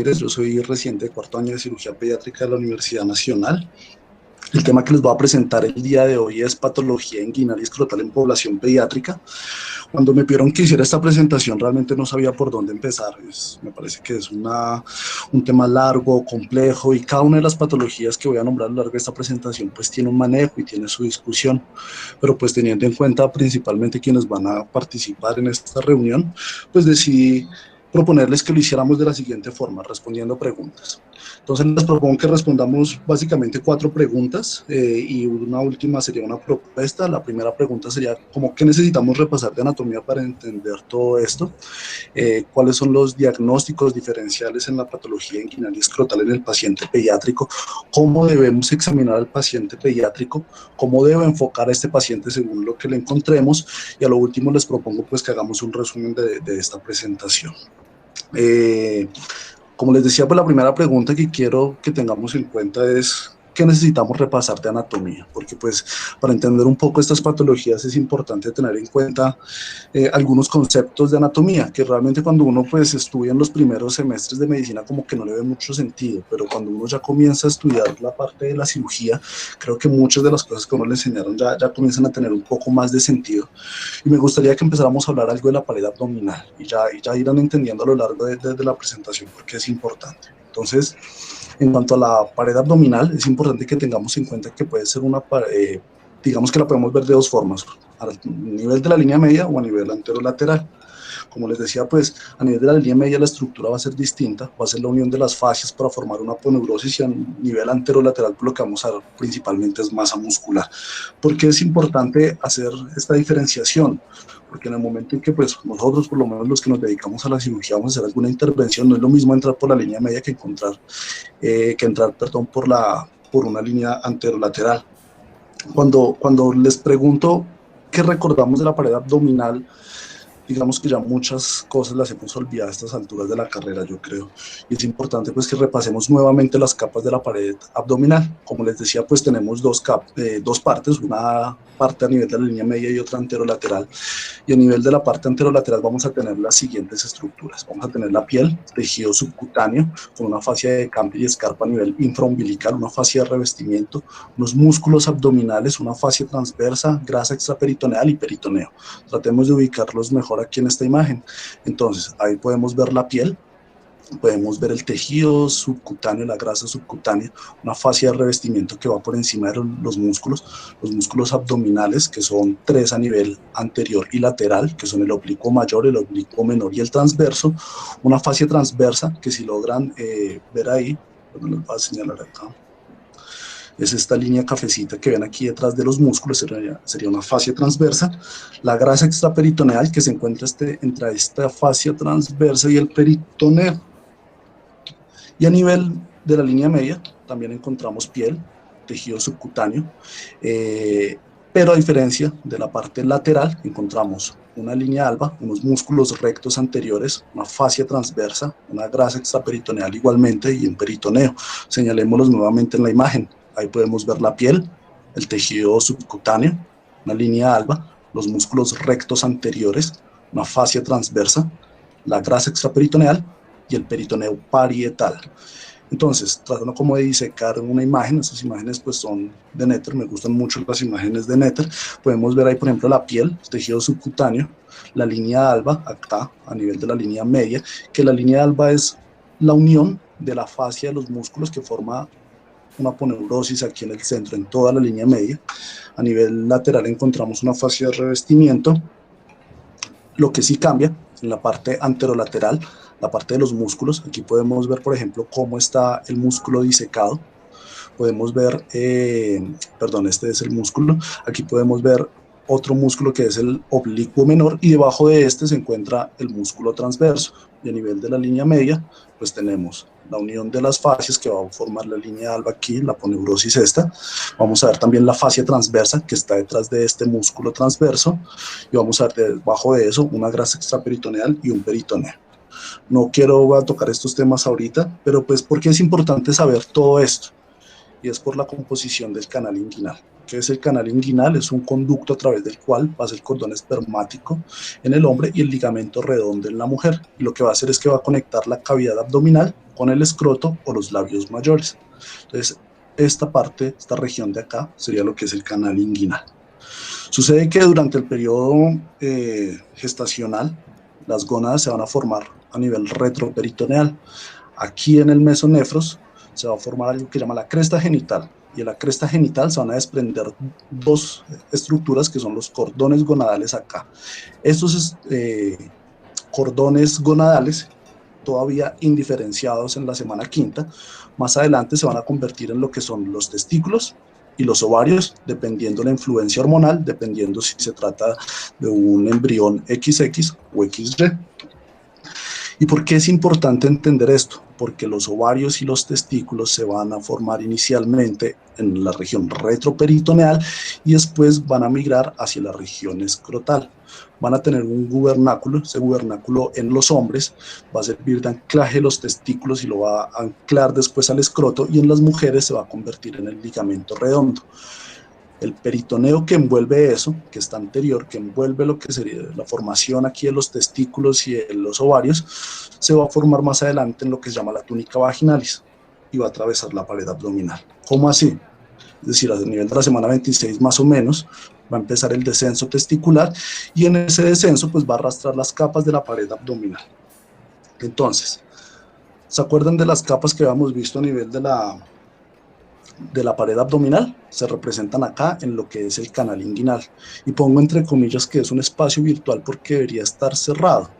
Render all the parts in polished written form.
Ramírez, yo soy residente de cuarto año de cirugía pediátrica de la Universidad Nacional. El tema que les voy a presentar el día de hoy es patología inguinal y escrotal en población pediátrica. Cuando me pidieron que hiciera esta presentación, realmente no sabía por dónde empezar. Me parece que es un tema largo, complejo, y cada una de las patologías que voy a nombrar a lo largo de esta presentación pues tiene un manejo y tiene su discusión, pero pues teniendo en cuenta principalmente quienes van a participar en esta reunión, pues decidí proponerles que lo hiciéramos de la siguiente forma, respondiendo preguntas. Entonces les propongo que respondamos básicamente 4 preguntas y una última sería una propuesta. La primera pregunta sería como qué necesitamos repasar de anatomía para entender todo esto, cuáles son los diagnósticos diferenciales en la patología inguinal y escrotal en el paciente pediátrico, cómo debemos examinar al paciente pediátrico, cómo debo enfocar a este paciente según lo que le encontremos, y a lo último les propongo pues que hagamos un resumen de esta presentación. Como les decía, pues la primera pregunta que quiero que tengamos en cuenta es ¿qué necesitamos repasar de anatomía? Porque pues para entender un poco estas patologías es importante tener en cuenta algunos conceptos de anatomía, que realmente cuando uno pues estudia en los primeros semestres de medicina como que no le ve mucho sentido, pero cuando uno ya comienza a estudiar la parte de la cirugía, creo que muchas de las cosas que uno le enseñaron ya comienzan a tener un poco más de sentido. Y me gustaría que empezáramos a hablar algo de la pared abdominal y ya irán entendiendo a lo largo de la presentación por qué es importante. Entonces, en cuanto a la pared abdominal, es importante que tengamos en cuenta que puede ser una pared, digamos que la podemos ver de dos formas, a nivel de la línea media o a nivel anterolateral. Como les decía, pues a nivel de la línea media la estructura va a ser distinta, va a ser la unión de las fascias para formar una aponeurosis, y a nivel anterolateral pues, lo que vamos a ver principalmente es masa muscular. ¿Por qué es importante hacer esta diferenciación? Porque en el momento en que pues nosotros, por lo menos los que nos dedicamos a la cirugía, vamos a hacer alguna intervención, no es lo mismo entrar por la línea media que entrar por una línea anterolateral. Cuando les pregunto qué recordamos de la pared abdominal, digamos que ya muchas cosas las hemos olvidado a estas alturas de la carrera, yo creo. Y es importante pues que repasemos nuevamente las capas de la pared abdominal. Como les decía, pues tenemos dos partes, una parte a nivel de la línea media y otra anterolateral. Y a nivel de la parte anterolateral vamos a tener las siguientes estructuras. Vamos a tener la piel, tejido subcutáneo, con una fascia de Campi y Scarpa a nivel infraumbilical, una fascia de revestimiento, unos músculos abdominales, una fascia transversa, grasa extraperitoneal y peritoneo. Tratemos de ubicarlos mejor aquí en esta imagen. Entonces, ahí podemos ver la piel, podemos ver el tejido subcutáneo, la grasa subcutánea, una fascia de revestimiento que va por encima de los músculos abdominales, que son 3 a nivel anterior y lateral, que son el oblicuo mayor, el oblicuo menor y el transverso, una fascia transversa, que si logran ver ahí, bueno, les voy a señalar acá, es esta línea cafecita que ven aquí detrás de los músculos, sería una fascia transversa, la grasa extraperitoneal que se encuentra entre esta fascia transversa y el peritoneo. Y a nivel de la línea media también encontramos piel, tejido subcutáneo, pero a diferencia de la parte lateral encontramos una línea alba, unos músculos rectos anteriores, una fascia transversa, una grasa extraperitoneal igualmente y un peritoneo. Señalémoslos nuevamente en la imagen. Ahí podemos ver la piel, el tejido subcutáneo, una línea alba, los músculos rectos anteriores, una fascia transversa, la grasa extraperitoneal y el peritoneo parietal. Entonces, tratando como de disecar una imagen, esas imágenes pues son de Netter, me gustan mucho las imágenes de Netter, podemos ver ahí por ejemplo la piel, el tejido subcutáneo, la línea alba acá a nivel de la línea media, que la línea alba es la unión de la fascia de los músculos que forma una aponeurosis aquí en el centro, en toda la línea media. A nivel lateral encontramos una fascia de revestimiento. Lo que sí cambia en la parte anterolateral, la parte de los músculos, aquí podemos ver, por ejemplo, cómo está el músculo disecado. Podemos ver, perdón, este es el músculo. Aquí podemos ver otro músculo que es el oblicuo menor y debajo de este se encuentra el músculo transverso. Y a nivel de la línea media, pues tenemos la unión de las fascias que va a formar la línea alba aquí, la aponeurosis esta. Vamos a ver también la fascia transversa que está detrás de este músculo transverso y vamos a ver debajo de eso una grasa extraperitoneal y un peritoneo. No quiero tocar estos temas ahorita, pero pues porque es importante saber todo esto. y es por la composición del canal inguinal. ¿Qué es el canal inguinal? Es un conducto a través del cual pasa el cordón espermático en el hombre y el ligamento redondo en la mujer. Y lo que va a hacer es que va a conectar la cavidad abdominal con el escroto o los labios mayores. Entonces, esta parte, esta región de acá, sería lo que es el canal inguinal. Sucede que durante el periodo gestacional, las gónadas se van a formar a nivel retroperitoneal. Aquí en el mesonefros se va a formar algo que se llama la cresta genital. Y en la cresta genital se van a desprender dos estructuras que son los cordones gonadales acá. Estos cordones gonadales, todavía indiferenciados en la semana quinta, más adelante se van a convertir en lo que son los testículos y los ovarios, dependiendo la influencia hormonal, dependiendo si se trata de un embrión XX o XY. ¿Y por qué es importante entender esto? Porque los ovarios y los testículos se van a formar inicialmente en la región retroperitoneal y después van a migrar hacia la región escrotal. Van a tener un gubernáculo, ese gubernáculo en los hombres va a servir de anclaje a los testículos y lo va a anclar después al escroto, y en las mujeres se va a convertir en el ligamento redondo. El peritoneo que envuelve eso, que está anterior, que envuelve lo que sería la formación aquí de los testículos y de los ovarios, se va a formar más adelante en lo que se llama la túnica vaginalis y va a atravesar la pared abdominal. ¿Cómo así? Es decir, a nivel de la semana 26 más o menos, va a empezar el descenso testicular y en ese descenso pues va a arrastrar las capas de la pared abdominal. Entonces, ¿se acuerdan de las capas que habíamos visto a nivel de la pared abdominal? Se representan acá en lo que es el canal inguinal. Y pongo entre comillas que es un espacio virtual porque debería estar cerrado.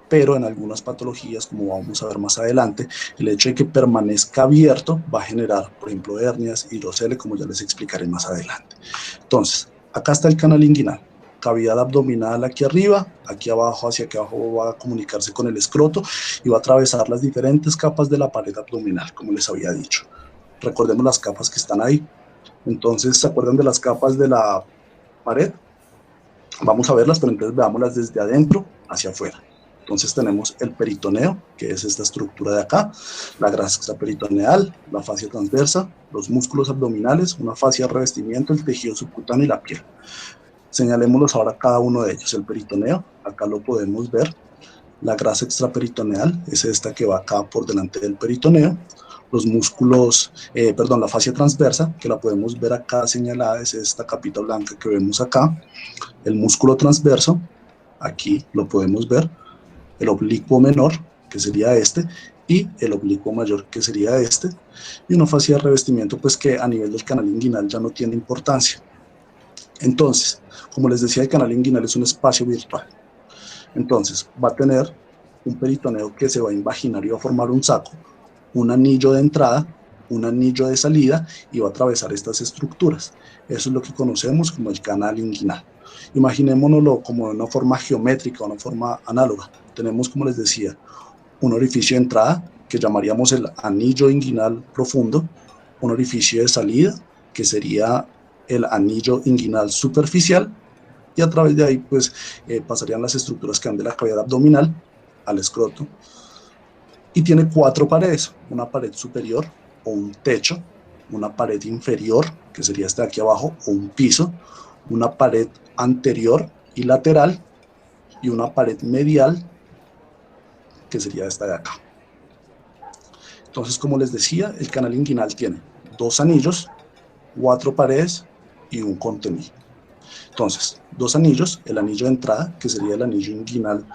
Pero en algunas patologías, como vamos a ver más adelante, el hecho de que permanezca abierto va a generar, por ejemplo, hernias, hidrocele, como ya les explicaré más adelante. Entonces, acá está el canal inguinal. Cavidad abdominal aquí arriba, aquí abajo, hacia aquí abajo va a comunicarse con el escroto y va a atravesar las diferentes capas de la pared abdominal, como les había dicho. Recordemos las capas que están ahí. Entonces, ¿se acuerdan de las capas de la pared? Vamos a verlas, pero entonces veámoslas desde adentro hacia afuera. Entonces tenemos el peritoneo, que es esta estructura de acá, la grasa extraperitoneal, la fascia transversa, los músculos abdominales, una fascia de revestimiento, el tejido subcutáneo y la piel. Señalémoslos ahora cada uno de ellos. El peritoneo, acá lo podemos ver. La grasa extraperitoneal es esta que va acá por delante del peritoneo. Los músculos, la fascia transversa, que la podemos ver acá señalada, es esta capita blanca que vemos acá. El músculo transverso, aquí lo podemos ver. El oblicuo menor, que sería este, y el oblicuo mayor, que sería este. Y una fascia de revestimiento, pues que a nivel del canal inguinal ya no tiene importancia. Entonces, como les decía, el canal inguinal es un espacio virtual. Entonces, va a tener un peritoneo que se va a invaginar y va a formar un saco, un anillo de entrada, un anillo de salida y va a atravesar estas estructuras. Eso es lo que conocemos como el canal inguinal. Imaginémonoslo como de una forma geométrica, una forma análoga. Tenemos, como les decía, un orificio de entrada que llamaríamos el anillo inguinal profundo, un orificio de salida que sería el anillo inguinal superficial, y a través de ahí pues pasarían las estructuras que van de la cavidad abdominal al escroto. Y tiene 4 paredes, una pared superior o un techo, una pared inferior, que sería esta de aquí abajo, o un piso, una pared anterior y lateral, y una pared medial, que sería esta de acá. Entonces, como les decía, el canal inguinal tiene 2 anillos, 4 paredes y un contenido. Entonces, 2 anillos, el anillo de entrada, que sería el anillo inguinal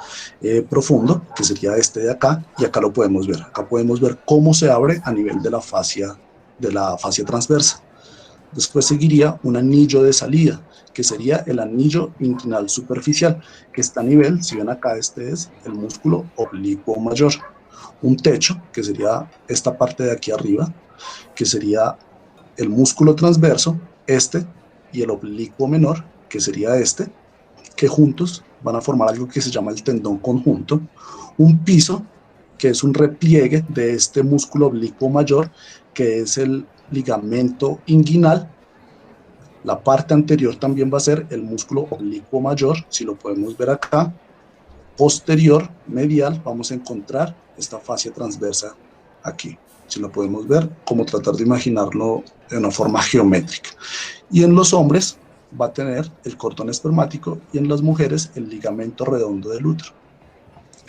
profundo, que sería este de acá, y acá lo podemos ver. Acá podemos ver cómo se abre a nivel de la fascia transversa. Después seguiría un anillo de salida, que sería el anillo inguinal superficial, que está a nivel, si ven acá, este es el músculo oblicuo mayor. Un techo, que sería esta parte de aquí arriba, que sería el músculo transverso, este, y el oblicuo menor, que sería este, que juntos van a formar algo que se llama el tendón conjunto. Un piso, que es un repliegue de este músculo oblicuo mayor, que es el ligamento inguinal. La parte anterior también va a ser el músculo oblicuo mayor, si lo podemos ver acá. Posterior, medial, vamos a encontrar esta fascia transversa aquí. Si lo podemos ver, como tratar de imaginarlo de una forma geométrica. Y en los hombres va a tener el cordón espermático y en las mujeres el ligamento redondo del útero.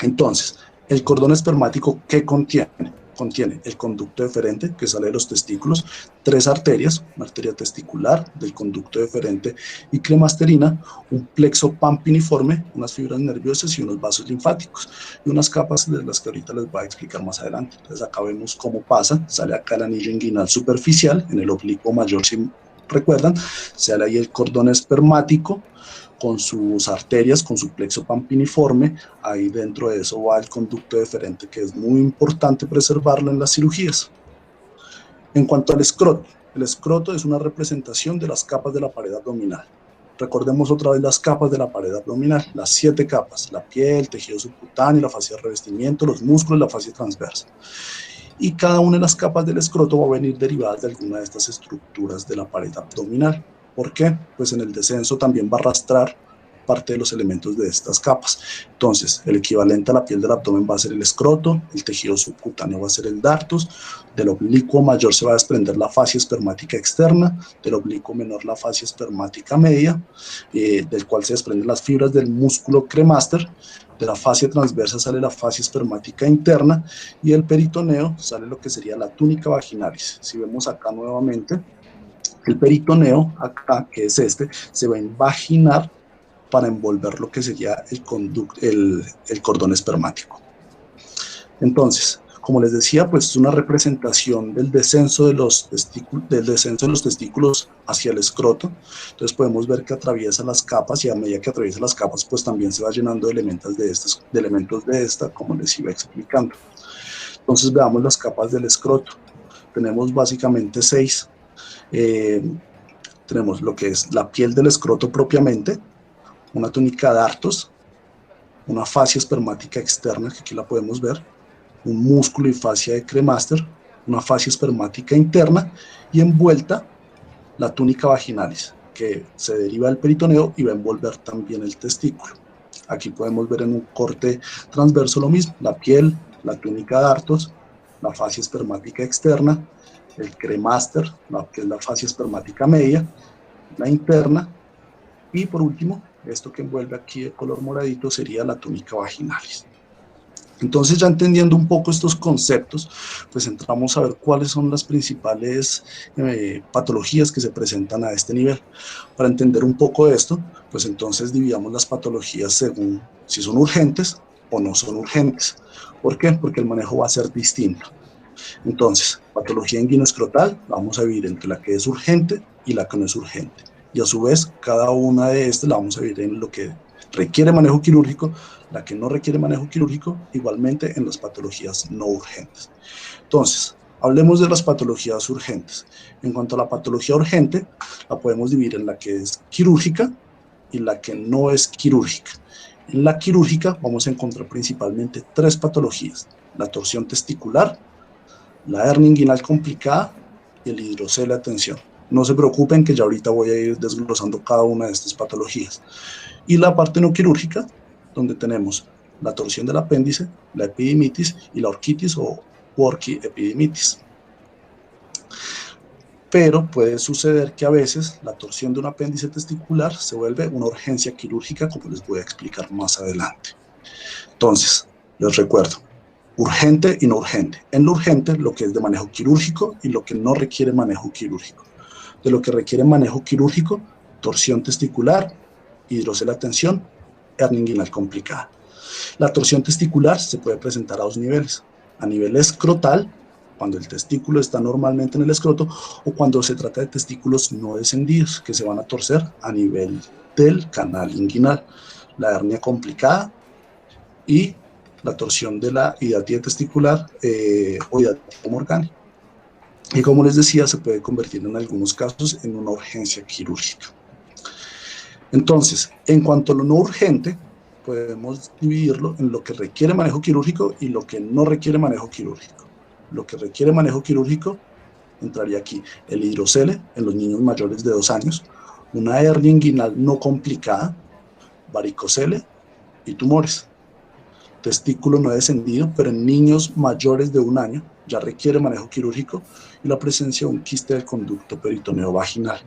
Entonces, el cordón espermático, ¿qué contiene? Contiene el conducto deferente que sale de los testículos, 3 arterias, una arteria testicular del conducto deferente y cremasterina, un plexo pampiniforme, unas fibras nerviosas y unos vasos linfáticos y unas capas de las que ahorita les voy a explicar más adelante. Entonces acá vemos cómo pasa, sale acá el anillo inguinal superficial en el oblicuo mayor, si recuerdan, sale ahí el cordón espermático con sus arterias, con su plexo pampiniforme. Ahí dentro de eso va el conducto deferente, que es muy importante preservarlo en las cirugías. En cuanto al escroto, el escroto es una representación de las capas de la pared abdominal. Recordemos otra vez las capas de la pared abdominal, las 7 capas, la piel, tejido subcutáneo, la fascia de revestimiento, los músculos, la fascia transversa. Y cada una de las capas del escroto va a venir derivadas de alguna de estas estructuras de la pared abdominal. ¿Por qué? Pues en el descenso también va a arrastrar parte de los elementos de estas capas. Entonces, el equivalente a la piel del abdomen va a ser el escroto, el tejido subcutáneo va a ser el dartus, del oblicuo mayor se va a desprender la fascia espermática externa, del oblicuo menor la fascia espermática media, del cual se desprenden las fibras del músculo cremaster, de la fascia transversa sale la fascia espermática interna y del peritoneo sale lo que sería la túnica vaginalis. Si vemos acá nuevamente, el peritoneo, acá, que es este, se va a invaginar para envolver lo que sería el cordón espermático. Entonces, como les decía, pues es una representación del descenso de los testículos hacia el escroto. Entonces podemos ver que atraviesa las capas y a medida que atraviesa las capas, pues también se va llenando de elementos de esta, como les iba explicando. Entonces veamos las capas del escroto. Tenemos básicamente 6. Tenemos lo que es la piel del escroto propiamente, una túnica de dartos, una fascia espermática externa, que aquí la podemos ver, un músculo y fascia de cremaster, una fascia espermática interna y envuelta la túnica vaginalis, que se deriva del peritoneo y va a envolver también el testículo. Aquí podemos ver en un corte transverso lo mismo, la piel, la túnica de dartos, la fascia espermática externa, el cremaster, que es la fascia espermática media, la interna, y por último, esto que envuelve aquí de color moradito sería la túnica vaginalis. Entonces, ya entendiendo un poco estos conceptos, pues entramos a ver cuáles son las principales patologías que se presentan a este nivel. Para entender un poco de esto, pues entonces dividamos las patologías según si son urgentes o no son urgentes. ¿Por qué? Porque el manejo va a ser distinto. Entonces, patología inguinoescrotal, vamos a dividir entre la que es urgente y la que no es urgente. Y a su vez, cada una de estas la vamos a dividir en lo que requiere manejo quirúrgico, la que no requiere manejo quirúrgico, igualmente en las patologías no urgentes. Entonces, hablemos de las patologías urgentes. En cuanto a la patología urgente, la podemos dividir en la que es quirúrgica y la que no es quirúrgica. En la quirúrgica vamos a encontrar principalmente 3 patologías: la torsión testicular, la hernia inguinal complicada y el hidrocele a tensión. No se preocupen que ya ahorita voy a ir desglosando cada una de estas patologías. Y la parte no quirúrgica, donde tenemos la torsión del apéndice, la epidimitis y la orquitis o Burkitt epidimitis. Pero puede suceder que a veces la torsión de un apéndice testicular se vuelve una urgencia quirúrgica, como les voy a explicar más adelante. Entonces, les recuerdo, urgente y no urgente. En lo urgente, lo que es de manejo quirúrgico y lo que no requiere manejo quirúrgico. De lo que requiere manejo quirúrgico, torsión testicular, hidrocele a tensión, hernia inguinal complicada. La torsión testicular se puede presentar a 2 niveles. A nivel escrotal, cuando el testículo está normalmente en el escroto, o cuando se trata de testículos no descendidos, que se van a torcer a nivel del canal inguinal. La hernia complicada y la torsión de la hidatía testicular o hidatía morgani. Y como les decía, se puede convertir en algunos casos en una urgencia quirúrgica. Entonces, en cuanto a lo no urgente, podemos dividirlo en lo que requiere manejo quirúrgico y lo que no requiere manejo quirúrgico. Lo que requiere manejo quirúrgico entraría aquí el hidrocele en los niños mayores de 2 años, una hernia inguinal no complicada, varicocele y tumores. Testículo no descendido, pero en niños mayores de 1 año, ya requiere manejo quirúrgico, y la presencia de un quiste del conducto peritoneo vaginal.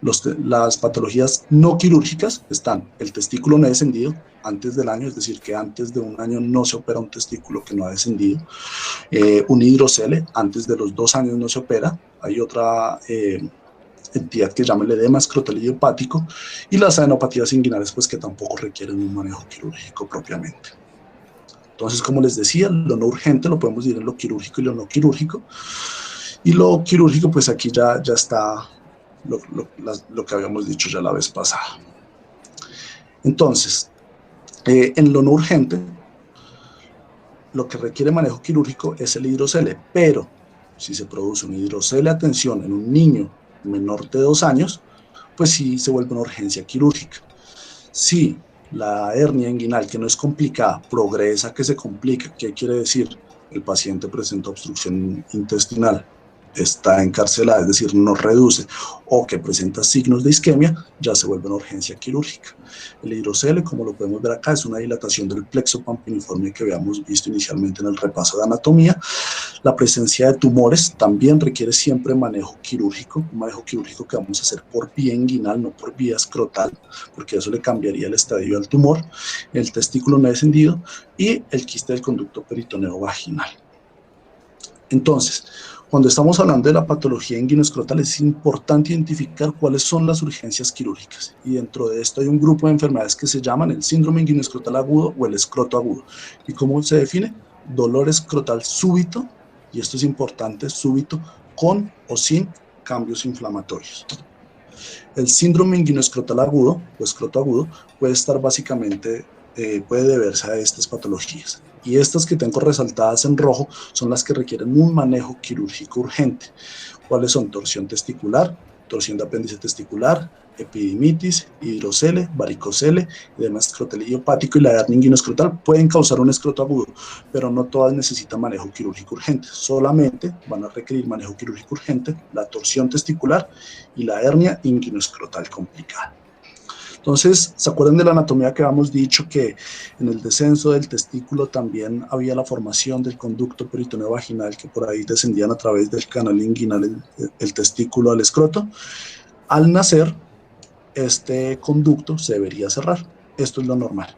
Las patologías no quirúrgicas están el testículo no descendido antes del año, es decir, que antes de un año no se opera un testículo que no ha descendido, un hidrocele, antes de los 2 años no se opera, hay otra entidad que se llama el edema escrotal idiopático, y las adenopatías inguinales, pues que tampoco requieren un manejo quirúrgico propiamente. Entonces, como les decía, lo no urgente lo podemos dividir en lo quirúrgico y lo no quirúrgico, y lo quirúrgico, pues aquí ya está lo que habíamos dicho ya la vez pasada. Entonces, en lo no urgente, lo que requiere manejo quirúrgico es el hidrocele, pero si se produce un hidrocele a tensión en un niño menor de 2 años, pues sí se vuelve una urgencia quirúrgica. Si la hernia inguinal, que no es complicada, progresa, que se complica, ¿qué quiere decir? El paciente presenta obstrucción intestinal, está encarcelada, es decir, no reduce, o que presenta signos de isquemia, ya se vuelve una urgencia quirúrgica. El hidrocele, como lo podemos ver acá, es una dilatación del plexo pampiniforme que habíamos visto inicialmente en el repaso de anatomía. La presencia de tumores también requiere siempre manejo quirúrgico, un manejo quirúrgico que vamos a hacer por vía inguinal, no por vía escrotal, porque eso le cambiaría el estadio al tumor, el testículo no descendido y el quiste del conducto peritoneo vaginal. Entonces, cuando estamos hablando de la patología inguinoescrotal, es importante identificar cuáles son las urgencias quirúrgicas. Y dentro de esto hay un grupo de enfermedades que se llaman el síndrome inguinoescrotal agudo o el escroto agudo. ¿Y cómo se define? Dolor escrotal súbito, y esto es importante, súbito, con o sin cambios inflamatorios. El síndrome inguinoescrotal agudo o escroto agudo puede estar básicamente, puede deberse a estas patologías. Y estas que tengo resaltadas en rojo son las que requieren un manejo quirúrgico urgente. ¿Cuáles son? Torsión testicular, torsión de apéndice testicular, epidimitis, hidrocele, varicocele, edema escrotal idiopático y la hernia inguinoescrotal pueden causar un escroto agudo, pero no todas necesitan manejo quirúrgico urgente. Solamente van a requerir manejo quirúrgico urgente la torsión testicular y la hernia inguinoescrotal complicada. Entonces, ¿se acuerdan de la anatomía que habíamos dicho que en el descenso del testículo también había la formación del conducto peritoneo vaginal que por ahí descendían a través del canal inguinal el testículo al escroto? Al nacer, este conducto se debería cerrar. Esto es lo normal.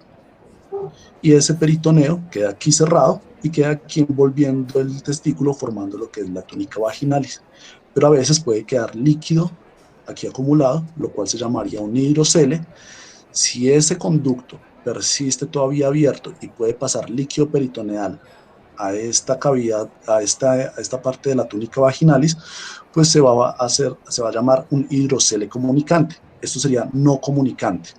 Y ese peritoneo queda aquí cerrado y queda aquí envolviendo el testículo formando lo que es la túnica vaginalis. Pero a veces puede quedar líquido aquí acumulado, lo cual se llamaría un hidrocele. Si ese conducto persiste todavía abierto y puede pasar líquido peritoneal a esta cavidad, a esta parte de la túnica vaginalis, pues se va a llamar un hidrocele comunicante. Esto sería no comunicante.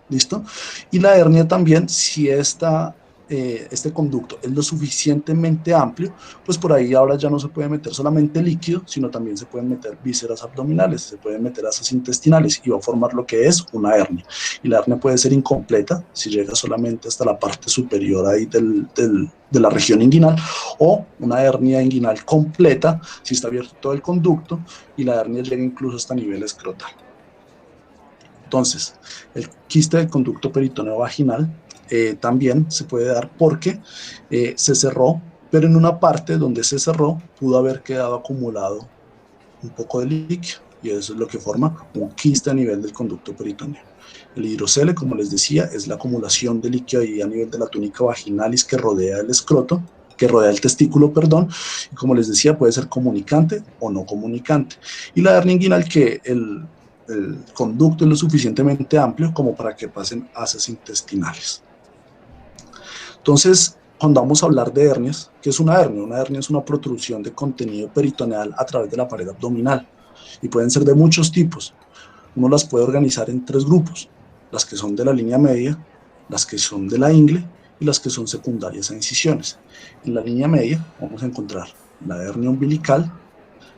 ¿Listo? Y la hernia también, si este conducto es lo suficientemente amplio, pues por ahí ahora ya no se puede meter solamente líquido, sino también se pueden meter vísceras abdominales, se pueden meter asas intestinales y va a formar lo que es una hernia. Y la hernia puede ser incompleta si llega solamente hasta la parte superior ahí de la región inguinal, o una hernia inguinal completa si está abierto todo el conducto y la hernia llega incluso hasta nivel escrotal. Entonces, el quiste del conducto peritoneo vaginal también se puede dar porque se cerró, pero en una parte donde se cerró pudo haber quedado acumulado un poco de líquido, y eso es lo que forma un quiste a nivel del conducto peritoneo. El hidrocele, como les decía, es la acumulación de líquido ahí a nivel de la túnica vaginalis que rodea el escroto, que rodea el testículo, perdón, y como les decía, puede ser comunicante o no comunicante. Y la hernia inguinal, que el conducto es lo suficientemente amplio como para que pasen asas intestinales. Entonces, cuando vamos a hablar de hernias, ¿qué es una hernia? Una hernia es una protrusión de contenido peritoneal a través de la pared abdominal y pueden ser de muchos tipos. Uno las puede organizar en 3 grupos: las que son de la línea media, las que son de la ingle y las que son secundarias a incisiones. En la línea media vamos a encontrar la hernia umbilical,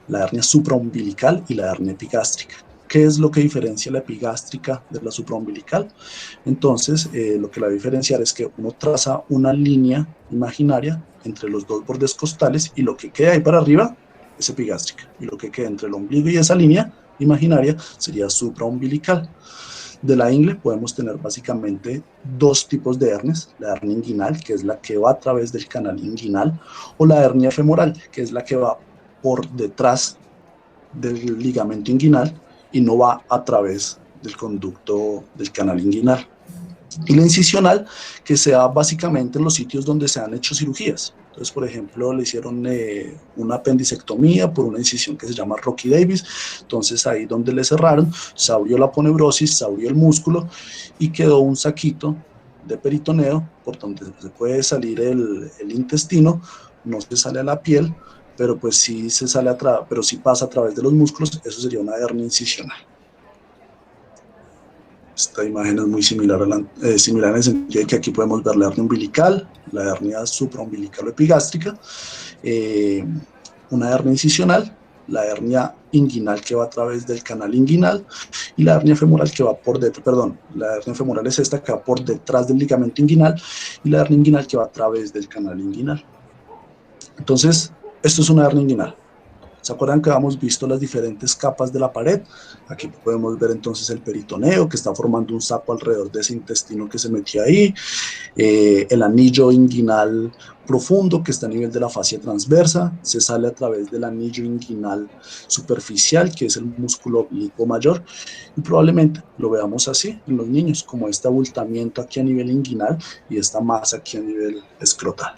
la hernia supraumbilical y la hernia epigástrica. ¿Qué es lo que diferencia la epigástrica de la supraumbilical? Entonces, lo que la va a diferenciar es que uno traza una línea imaginaria entre los 2 bordes costales y lo que queda ahí para arriba es epigástrica, y lo que queda entre el ombligo y esa línea imaginaria sería supraumbilical. De la ingle podemos tener básicamente dos tipos de hernias, la hernia inguinal, que es la que va a través del canal inguinal, o la hernia femoral, que es la que va por detrás del ligamento inguinal y no va a través del conducto del canal inguinal. Y la incisional, que sea básicamente en los sitios donde se han hecho cirugías. Entonces, por ejemplo, le hicieron una apendicectomía por una incisión que se llama Rocky Davis. Entonces, ahí donde le cerraron, se abrió la aponeurosis, se abrió el músculo y quedó un saquito de peritoneo por donde se puede salir el intestino, no se sale a la piel, pero pues sí se sale pero sí pasa a través de los músculos. Eso sería una hernia incisional. Esta imagen es muy similar, similar en el sentido de que aquí podemos ver la hernia umbilical, la hernia supraumbilical o epigástrica, una hernia incisional, la hernia inguinal que va a través del canal inguinal y la hernia femoral que va por detrás, perdón, la hernia femoral es esta que va por detrás del ligamento inguinal y la hernia inguinal que va a través del canal inguinal. Entonces, esto es una hernia inguinal. ¿Se acuerdan que habíamos visto las diferentes capas de la pared? Aquí podemos ver entonces el peritoneo, que está formando un saco alrededor de ese intestino que se metió ahí, el anillo inguinal profundo, que está a nivel de la fascia transversa, se sale a través del anillo inguinal superficial, que es el músculo oblicuo mayor, y probablemente lo veamos así en los niños, como este abultamiento aquí a nivel inguinal y esta masa aquí a nivel escrotal.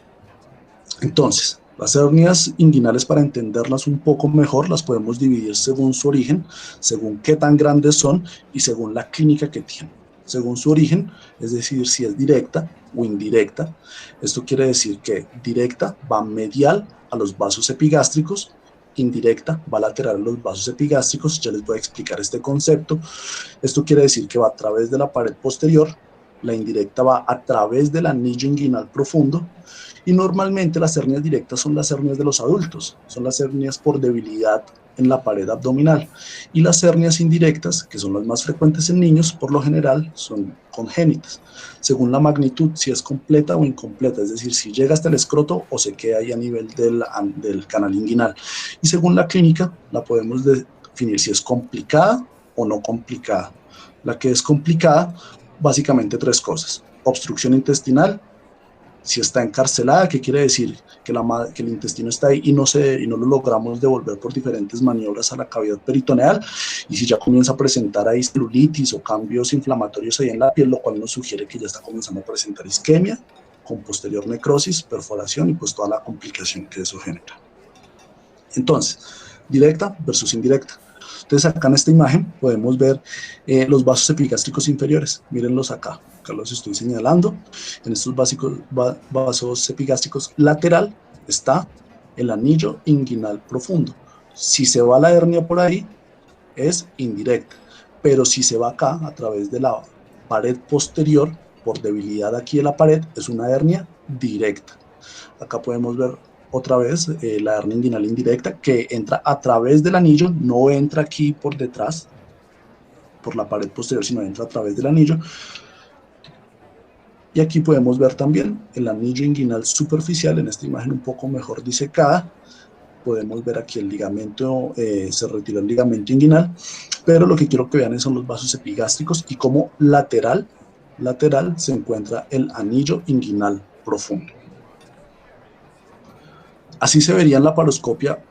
Entonces, las hernias inguinales, para entenderlas un poco mejor, las podemos dividir según su origen, según qué tan grandes son y según la clínica que tienen. Según su origen, es decir, si es directa o indirecta. Esto quiere decir que directa va medial a los vasos epigástricos, indirecta va lateral a los vasos epigástricos. Ya les voy a explicar este concepto. Esto quiere decir que va a través de la pared posterior, la indirecta va a través del anillo inguinal profundo. Y normalmente las hernias directas son las hernias de los adultos, son las hernias por debilidad en la pared abdominal. Y las hernias indirectas, que son las más frecuentes en niños, por lo general son congénitas, según la magnitud, si es completa o incompleta, es decir, si llega hasta el escroto o se queda ahí a nivel del canal inguinal. Y según la clínica, la podemos definir si es complicada o no complicada. La que es complicada, básicamente tres cosas: obstrucción intestinal. Si está encarcelada, ¿qué quiere decir? Que el intestino está ahí y no lo logramos devolver por diferentes maniobras a la cavidad peritoneal. Y si ya comienza a presentar ahí celulitis o cambios inflamatorios ahí en la piel, lo cual nos sugiere que ya está comenzando a presentar isquemia, con posterior necrosis, perforación y pues toda la complicación que eso genera. Entonces, directa versus indirecta. Entonces, acá en esta imagen podemos ver los vasos epigástricos inferiores. Mírenlos acá. Acá los estoy señalando. En estos vasos epigástricos lateral está el anillo inguinal profundo. Si se va la hernia por ahí, es indirecta. Pero si se va acá, a través de la pared posterior, por debilidad aquí de la pared, es una hernia directa. Acá podemos ver otra vez la hernia inguinal indirecta, que entra a través del anillo, no entra aquí por detrás, por la pared posterior, sino entra a través del anillo. Y aquí podemos ver también el anillo inguinal superficial, en esta imagen un poco mejor disecada. Podemos ver aquí el ligamento, se retira el ligamento inguinal, pero lo que quiero que vean son los vasos epigástricos y como lateral se encuentra el anillo inguinal profundo. Así se vería en la laparoscopia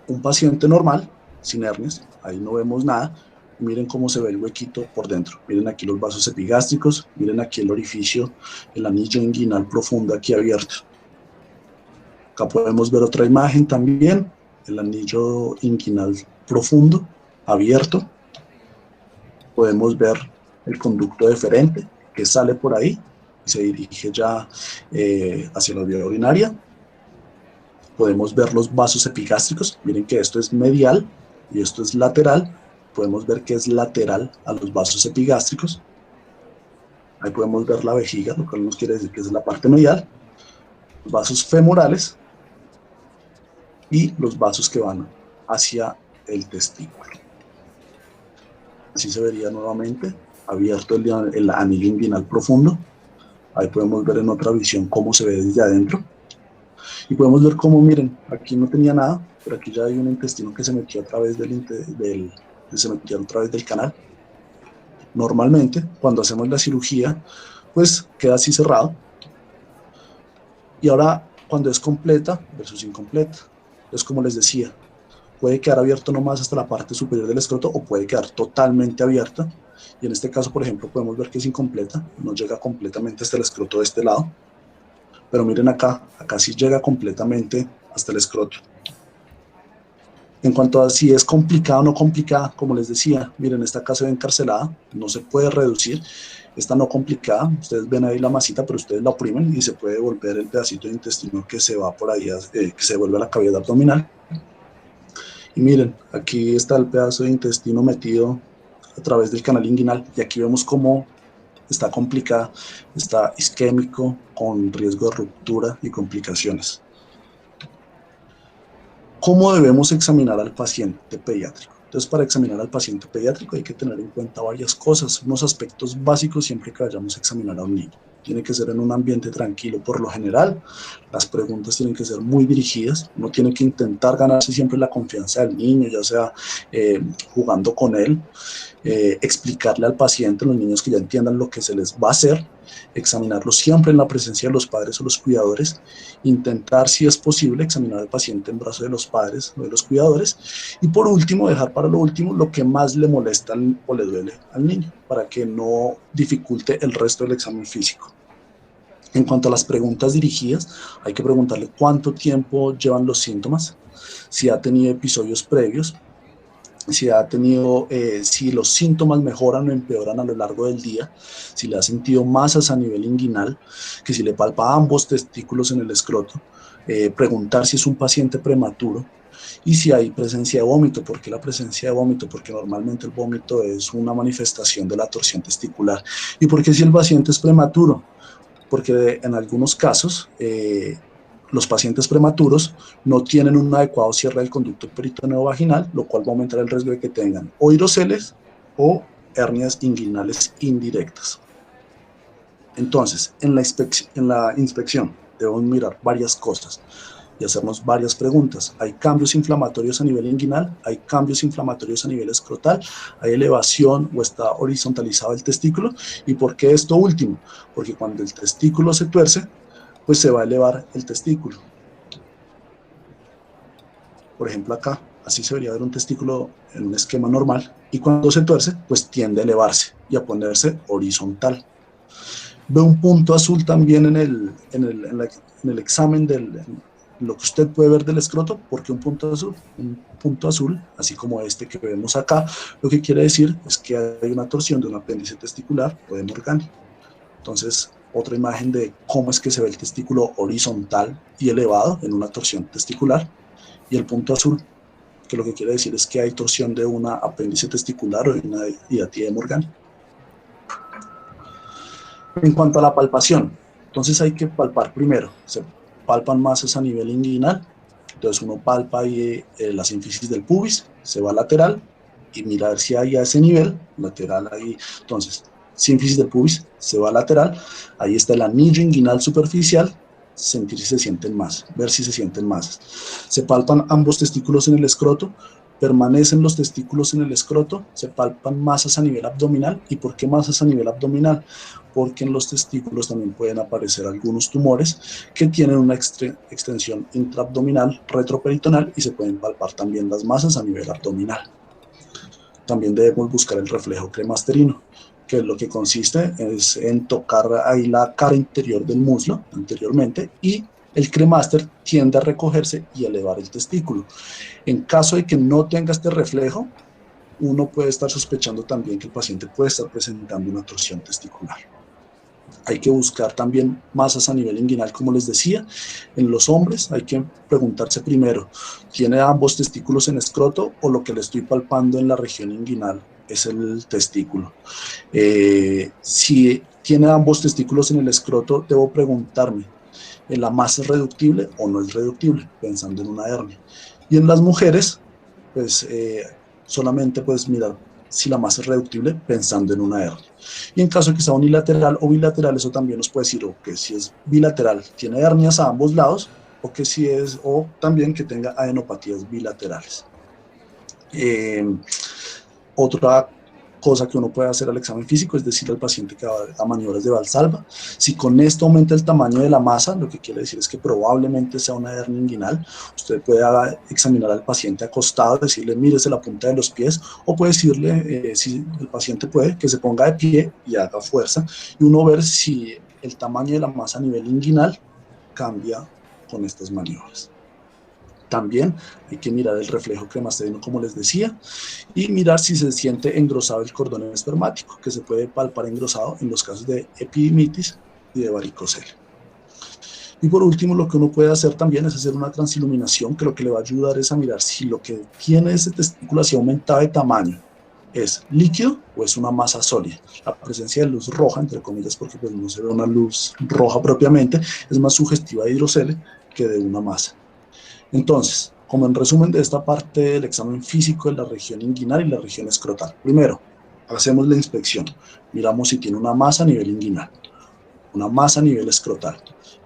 un paciente normal, sin hernias, ahí no vemos nada. Miren cómo se ve el huequito por dentro. Miren aquí los vasos epigástricos, miren aquí el orificio, el anillo inguinal profundo aquí abierto. Acá podemos ver otra imagen también, el anillo inguinal profundo abierto. Podemos ver el conducto deferente que sale por ahí y se dirige ya hacia la vía urinaria. Podemos ver los vasos epigástricos. Miren que esto es medial y esto es lateral. Podemos ver que es lateral a los vasos epigástricos. Ahí podemos ver la vejiga, lo cual nos quiere decir que es la parte medial. Los vasos femorales y los vasos que van hacia el testículo. Así se vería nuevamente abierto el anillo inguinal profundo. Ahí podemos ver en otra visión cómo se ve desde adentro. Y podemos ver cómo, miren, aquí no tenía nada, pero aquí ya hay un intestino que se metió a través del canal. Normalmente, cuando hacemos la cirugía, pues queda así cerrado. Y ahora, cuando es completa versus incompleta. Entonces, como les decía, puede quedar abierto nomás hasta la parte superior del escroto o puede quedar totalmente abierta. Y en este caso, por ejemplo, podemos ver que es incompleta, no llega completamente hasta el escroto de este lado. Pero miren acá, acá sí llega completamente hasta el escroto. En cuanto a si es complicada o no complicada, como les decía, miren, esta acá se ve encarcelada, no se puede reducir. Esta no complicada, ustedes ven ahí la masita, pero ustedes la oprimen y se puede volver el pedacito de intestino que se va por ahí, que se vuelve a la cavidad abdominal. Y miren, aquí está el pedazo de intestino metido a través del canal inguinal y aquí vemos cómo está complicada, está isquémico, con riesgo de ruptura y complicaciones. ¿Cómo debemos examinar al paciente pediátrico? Entonces, para examinar al paciente pediátrico hay que tener en cuenta varias cosas, unos aspectos básicos siempre que vayamos a examinar a un niño. Tiene que ser en un ambiente tranquilo por lo general, las preguntas tienen que ser muy dirigidas, uno tiene que intentar ganarse siempre la confianza del niño, ya sea jugando con él, explicarle al paciente, los niños que ya entiendan lo que se les va a hacer, examinarlo siempre en la presencia de los padres o los cuidadores, intentar, si es posible, examinar al paciente en brazos de los padres o de los cuidadores, y por último, dejar para lo último lo que más le molesta o le duele al niño, para que no dificulte el resto del examen físico. En cuanto a las preguntas dirigidas, hay que preguntarle cuánto tiempo llevan los síntomas, si ha tenido episodios previos, si ha tenido, si los síntomas mejoran o empeoran a lo largo del día, si le ha sentido masas a nivel inguinal, que si le palpa ambos testículos en el escroto, preguntar si es un paciente prematuro y si hay presencia de vómito. ¿Por qué la presencia de vómito? Porque normalmente el vómito es una manifestación de la torsión testicular. ¿Y por qué si el paciente es prematuro? Porque en algunos casos los pacientes prematuros no tienen un adecuado cierre del conducto peritoneo vaginal, lo cual va a aumentar el riesgo de que tengan o hidroceles o hernias inguinales indirectas. Entonces, en la inspección debemos mirar varias cosas y hacernos varias preguntas. ¿Hay cambios inflamatorios a nivel inguinal? ¿Hay cambios inflamatorios a nivel escrotal? ¿Hay elevación o está horizontalizado el testículo? ¿Y por qué esto último? Porque cuando el testículo se tuerce, pues se va a elevar el testículo. Por ejemplo, acá, así se debería ver un testículo en un esquema normal, y cuando se tuerce, pues tiende a elevarse y a ponerse horizontal. Ve un punto azul también en el examen lo que usted puede ver del escroto. ¿Por qué un punto azul? Un punto azul, así como este que vemos acá, lo que quiere decir es que hay una torsión de un apéndice testicular o de Morgani. Entonces, otra imagen de cómo es que se ve el testículo horizontal y elevado en una torsión testicular. Y el punto azul, que lo que quiere decir es que hay torsión de una apéndice testicular o de una hiatía de Morgani. En cuanto a la palpación, entonces hay que palpar primero. Se palpan masas a nivel inguinal, entonces uno palpa ahí la sínfisis del pubis, se va lateral y mira a ver si hay a ese nivel, lateral ahí. Entonces, sínfisis del pubis, se va lateral, ahí está el anillo inguinal superficial, sentir si se sienten más, ver si se sienten masas. Se palpan ambos testículos en el escroto, permanecen los testículos en el escroto, se palpan masas a nivel abdominal. ¿Y por qué masas a nivel abdominal? Porque en los testículos también pueden aparecer algunos tumores que tienen una extensión intraabdominal, retroperitoneal, y se pueden palpar también las masas a nivel abdominal. También debemos buscar el reflejo cremasterino, que lo que consiste es en tocar ahí la cara interior del muslo anteriormente, y el cremaster tiende a recogerse y elevar el testículo. En caso de que no tenga este reflejo, uno puede estar sospechando también que el paciente puede estar presentando una torsión testicular. Hay que buscar también masas a nivel inguinal, como les decía. En los hombres hay que preguntarse primero, ¿tiene ambos testículos en escroto o lo que le estoy palpando en la región inguinal es el testículo? Si tiene ambos testículos en el escroto, debo preguntarme, ¿la masa es reductible o no es reductible? Pensando en una hernia. Y en las mujeres, pues solamente puedes mirar si la masa es reductible pensando en una hernia. Y en caso de que sea unilateral o bilateral, eso también nos puede decir o que si es bilateral tiene hernias a ambos lados, o que si es, o también que tenga adenopatías bilaterales. Eh, otra cosa que uno puede hacer al examen físico es decirle al paciente que haga maniobras de Valsalva. Si con esto aumenta el tamaño de la masa, lo que quiere decir es que probablemente sea una hernia inguinal. Usted puede examinar al paciente acostado, decirle, mírese la punta de los pies, o puede decirle, si el paciente puede, que se ponga de pie y haga fuerza, y uno ver si el tamaño de la masa a nivel inguinal cambia con estas maniobras. También hay que mirar el reflejo cremasterino, como les decía, y mirar si se siente engrosado el cordón espermático, que se puede palpar engrosado en los casos de epidimitis y de varicocele. Y por último, lo que uno puede hacer también es hacer una transiluminación, que lo que le va a ayudar es a mirar si lo que tiene ese testículo así aumentado de tamaño es líquido o es una masa sólida. La presencia de luz roja, entre comillas, porque pues no se ve una luz roja propiamente, es más sugestiva de hidrocele que de una masa. Entonces, como en resumen de esta parte del examen físico de la región inguinal y la región escrotal. Primero, hacemos la inspección. Miramos si tiene una masa a nivel inguinal, una masa a nivel escrotal.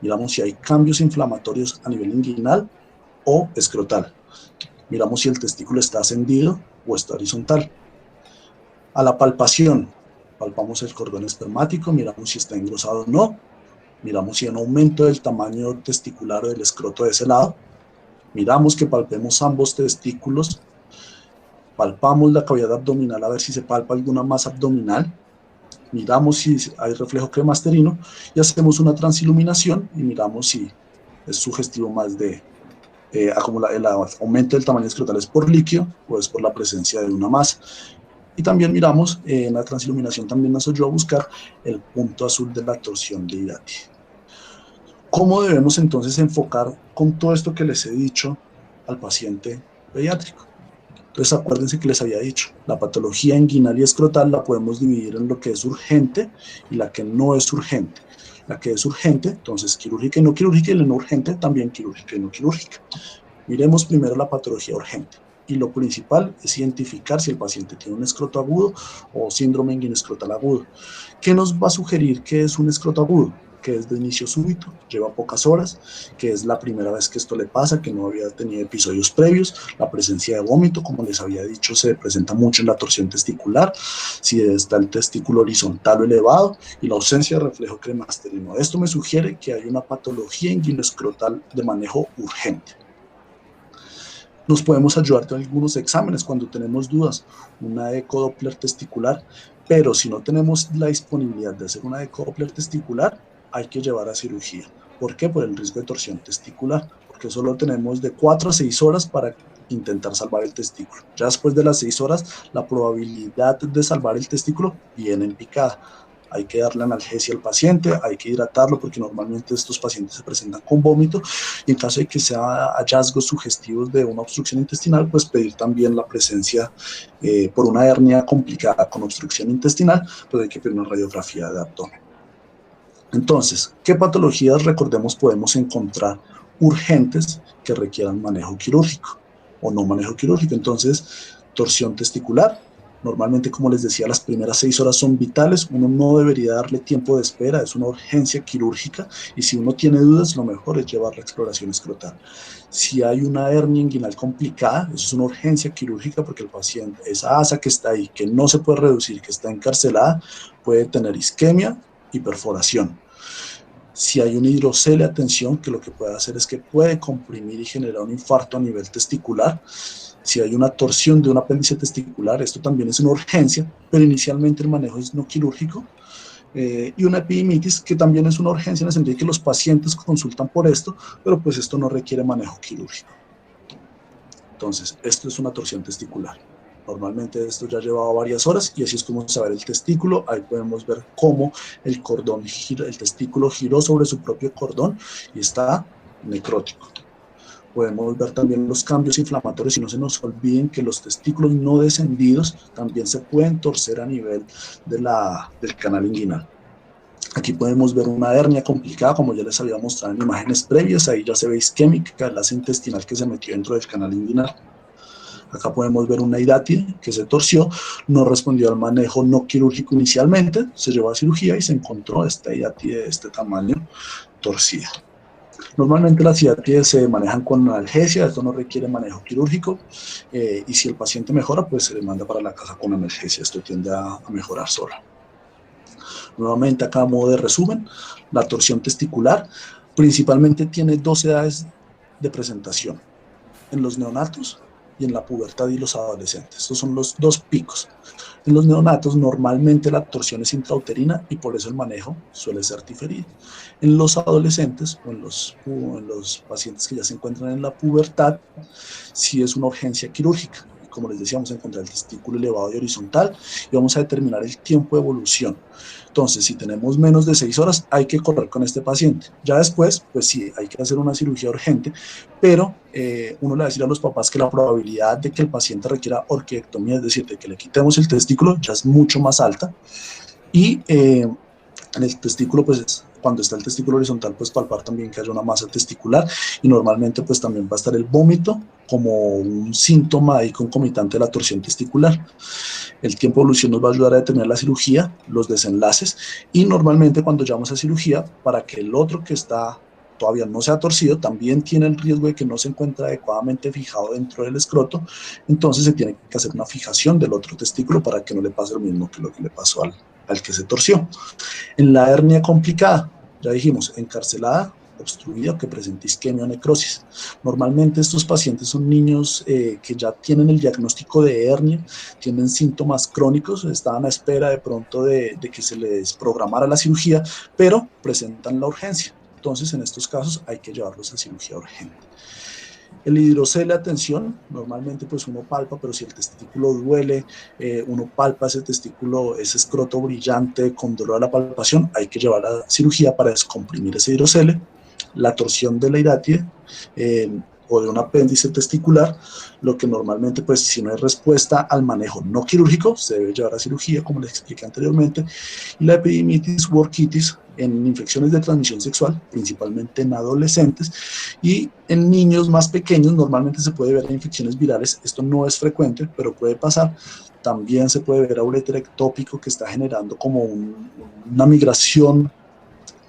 Miramos si hay cambios inflamatorios a nivel inguinal o escrotal. Miramos si el testículo está ascendido o está horizontal. A la palpación, palpamos el cordón espermático, miramos si está engrosado o no. Miramos si hay un aumento del tamaño testicular o del escroto de ese lado. Miramos que palpemos ambos testículos, palpamos la cavidad abdominal a ver si se palpa alguna masa abdominal, miramos si hay reflejo cremasterino y hacemos una transiluminación y miramos si es sugestivo más de el aumento del tamaño escrotal es por líquido o es por la presencia de una masa. Y también miramos, en la transiluminación también nos ayuda a buscar el punto azul de la torsión de Hidati. ¿Cómo debemos entonces enfocar con todo esto que les he dicho al paciente pediátrico? Entonces acuérdense que les había dicho, la patología inguinal y escrotal la podemos dividir en lo que es urgente y la que no es urgente. La que es urgente, entonces quirúrgica y no quirúrgica, y la no urgente también quirúrgica y no quirúrgica. Miremos primero la patología urgente. Y lo principal es identificar si el paciente tiene un escroto agudo o síndrome inguinescrotal agudo. ¿Qué nos va a sugerir que es un escroto agudo? Que es de inicio súbito, lleva pocas horas, que es la primera vez que esto le pasa, que no había tenido episodios previos, la presencia de vómito, como les había dicho, se presenta mucho en la torsión testicular, si está el testículo horizontal o elevado, y la ausencia de reflejo cremasterino. Esto me sugiere que hay una patología inguinescrotal de manejo urgente. Nos podemos ayudar con algunos exámenes cuando tenemos dudas, una ecodoppler testicular, pero si no tenemos la disponibilidad de hacer una ecodoppler testicular, hay que llevar a cirugía. ¿Por qué? Por el riesgo de torsión testicular, porque solo tenemos de 4 a 6 horas para intentar salvar el testículo. Ya después de las 6 horas, la probabilidad de salvar el testículo viene en picada. Hay que darle analgesia al paciente, hay que hidratarlo porque normalmente estos pacientes se presentan con vómito y en caso de que sea hallazgos sugestivos de una obstrucción intestinal, pues pedir también la presencia por una hernia complicada con obstrucción intestinal, pues hay que pedir una radiografía de abdomen. Entonces, ¿qué patologías, recordemos, podemos encontrar urgentes que requieran manejo quirúrgico o no manejo quirúrgico? Entonces, torsión testicular. Normalmente, como les decía, las primeras 6 horas son vitales, uno no debería darle tiempo de espera, es una urgencia quirúrgica y si uno tiene dudas, lo mejor es llevar la exploración escrotal. Si hay una hernia inguinal complicada, eso es una urgencia quirúrgica porque el paciente, esa asa que está ahí, que no se puede reducir, que está encarcelada, puede tener isquemia y perforación. Si hay un hidrocele, atención, que lo que puede hacer es que puede comprimir y generar un infarto a nivel testicular. Si hay una torsión de un apéndice testicular, esto también es una urgencia, pero inicialmente el manejo es no quirúrgico. Y una epidimitis, que también es una urgencia en el sentido de que los pacientes consultan por esto, pero pues esto no requiere manejo quirúrgico. Entonces, esto es una torsión testicular. Normalmente esto ya llevaba varias horas y así es como se ve el testículo. Ahí podemos ver cómo el cordón gira, el testículo giró sobre su propio cordón y está necrótico. Podemos ver también los cambios inflamatorios y no se nos olviden que los testículos no descendidos también se pueden torcer a nivel del canal inguinal. Aquí podemos ver una hernia complicada, como ya les había mostrado en imágenes previas. Ahí ya se ve isquémica, el asa intestinal que se metió dentro del canal inguinal. Acá podemos ver una hidátide que se torció, no respondió al manejo no quirúrgico inicialmente, se llevó a cirugía y se encontró esta hidátide de este tamaño torcida. Normalmente las IATIES se manejan con analgesia, esto no requiere manejo quirúrgico, y si el paciente mejora, pues se le manda para la casa con analgesia, esto tiende a mejorar solo. Nuevamente acá a modo de resumen, la torsión testicular principalmente tiene dos edades de presentación, en los neonatos y en la pubertad y los adolescentes. Estos son los dos picos. En los neonatos normalmente la torsión es intrauterina y por eso el manejo suele ser diferido. En los adolescentes o en los pacientes que ya se encuentran en la pubertad, sí es una urgencia quirúrgica. Y como les decíamos, encontrar el testículo elevado y horizontal y vamos a determinar el tiempo de evolución. Entonces, si tenemos menos de 6 horas, hay que correr con este paciente. Ya después, pues sí, hay que hacer una cirugía urgente, pero uno le va a decir a los papás que la probabilidad de que el paciente requiera orquiectomía, es decir, de que le quitemos el testículo, ya es mucho más alta. Y en el testículo, pues cuando está el testículo horizontal, pues palpar también que haya una masa testicular y normalmente pues también va a estar el vómito como un síntoma ahí concomitante de la torsión testicular. El tiempo de evolución nos va a ayudar a determinar la cirugía, los desenlaces y normalmente cuando llamamos a cirugía, para que el otro que está todavía no se ha torcido, también tiene el riesgo de que no se encuentre adecuadamente fijado dentro del escroto, entonces se tiene que hacer una fijación del otro testículo para que no le pase lo mismo que lo que le pasó al que se torció. En la hernia complicada, ya dijimos, encarcelada, obstruida o que presenta isquemia o necrosis. Normalmente estos pacientes son niños que ya tienen el diagnóstico de hernia, tienen síntomas crónicos, estaban a espera de pronto de que se les programara la cirugía, pero presentan la urgencia. Entonces, en estos casos hay que llevarlos a cirugía urgente. El hidrocele, atención, normalmente pues uno palpa, pero si el testículo duele, uno palpa ese testículo, ese escroto brillante con dolor a la palpación, hay que llevar a cirugía para descomprimir ese hidrocele. La torsión de la hidatie o de un apéndice testicular, lo que normalmente pues si no hay respuesta al manejo no quirúrgico, se debe llevar a cirugía, como les expliqué anteriormente. Y la epidimitis u orquitis en infecciones de transmisión sexual, principalmente en adolescentes, y en niños más pequeños normalmente se puede ver infecciones virales, esto no es frecuente, pero puede pasar. También se puede ver a uréter ectópico que está generando como una migración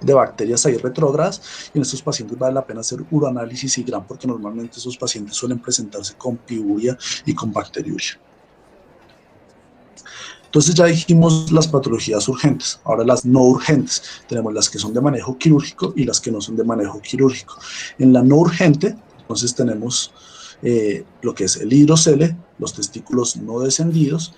de bacterias ahí retrógradas, y en estos pacientes vale la pena hacer uroanálisis y gran porque normalmente esos pacientes suelen presentarse con piuria y con bacteriuria. Entonces ya dijimos las patologías urgentes, ahora las no urgentes. Tenemos las que son de manejo quirúrgico y las que no son de manejo quirúrgico. En la no urgente, entonces tenemos lo que es el hidrocele, los testículos no descendidos,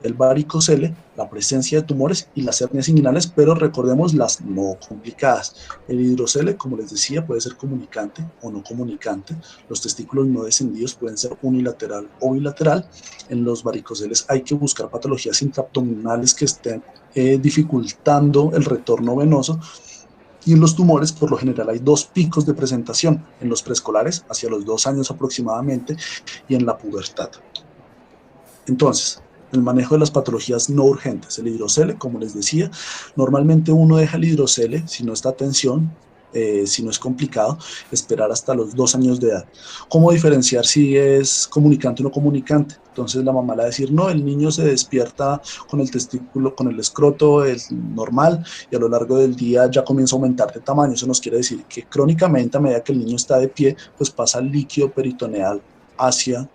el varicocele, la presencia de tumores y las hernias inguinales, pero recordemos las no complicadas. El hidrocele, como les decía, puede ser comunicante o no comunicante. Los testículos no descendidos pueden ser unilateral o bilateral. En los varicoceles hay que buscar patologías intraabdominales que estén dificultando el retorno venoso. Y en los tumores, por lo general, hay dos picos de presentación, en los preescolares, hacia los 2 años aproximadamente, y en la pubertad. Entonces, el manejo de las patologías no urgentes, el hidrocele, como les decía, normalmente uno deja el hidrocele, si no está a tensión, si no es complicado, esperar hasta los 2 años de edad. ¿Cómo diferenciar si es comunicante o no comunicante? Entonces la mamá le va a decir, no, el niño se despierta con el testículo, con el escroto es normal y a lo largo del día ya comienza a aumentar de tamaño. Eso nos quiere decir que crónicamente a medida que el niño está de pie, pues pasa el líquido peritoneal hacia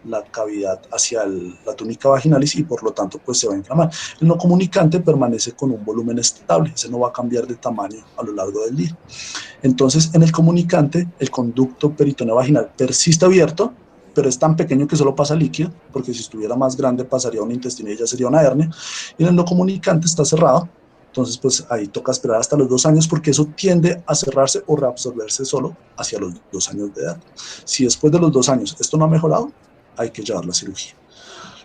la cavidad, hacia la túnica vaginalis y por lo tanto pues se va a inflamar. El no comunicante permanece con un volumen estable, ese no va a cambiar de tamaño a lo largo del día. Entonces en el comunicante el conducto peritoneo vaginal persiste abierto, pero es tan pequeño que solo pasa líquido, porque si estuviera más grande pasaría a un intestino y ya sería una hernia, y en el no comunicante está cerrado. Entonces, pues ahí toca esperar hasta los 2 años porque eso tiende a cerrarse o reabsorberse solo hacia los 2 años de edad. Si después de los 2 años esto no ha mejorado, hay que llevar la cirugía.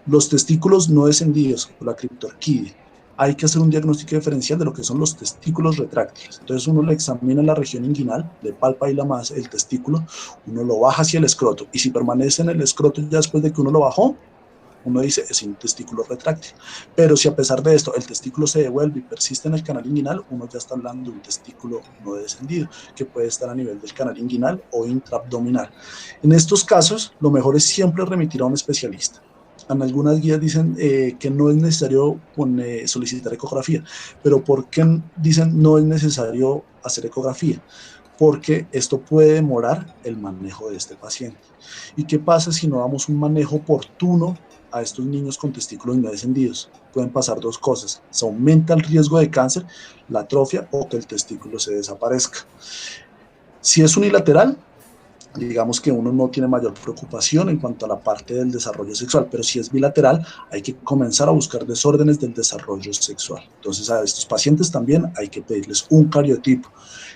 Los testículos no descendidos, o la criptorquídea, hay que hacer un diagnóstico diferencial de lo que son los testículos retráctiles. Entonces uno le examina la región inguinal, le palpa ahí la masa, el testículo, uno lo baja hacia el escroto y si permanece en el escroto ya después de que uno lo bajó, uno dice es un testículo retráctil. Pero si a pesar de esto el testículo se devuelve y persiste en el canal inguinal, uno ya está hablando de un testículo no descendido, que puede estar a nivel del canal inguinal o intraabdominal. En estos casos, lo mejor es siempre remitir a un especialista. En algunas guías dicen que no es necesario solicitar ecografía, pero ¿por qué dicen no es necesario hacer ecografía? porque esto puede demorar el manejo de este paciente. ¿Y qué pasa si no damos un manejo oportuno a estos niños con testículos no descendidos? Pueden pasar dos cosas: se aumenta el riesgo de cáncer, la atrofia, o que el testículo se desaparezca. Si es unilateral, digamos que uno no tiene mayor preocupación en cuanto a la parte del desarrollo sexual, pero si es bilateral, hay que comenzar a buscar desórdenes del desarrollo sexual. Entonces, a estos pacientes también hay que pedirles un cariotipo.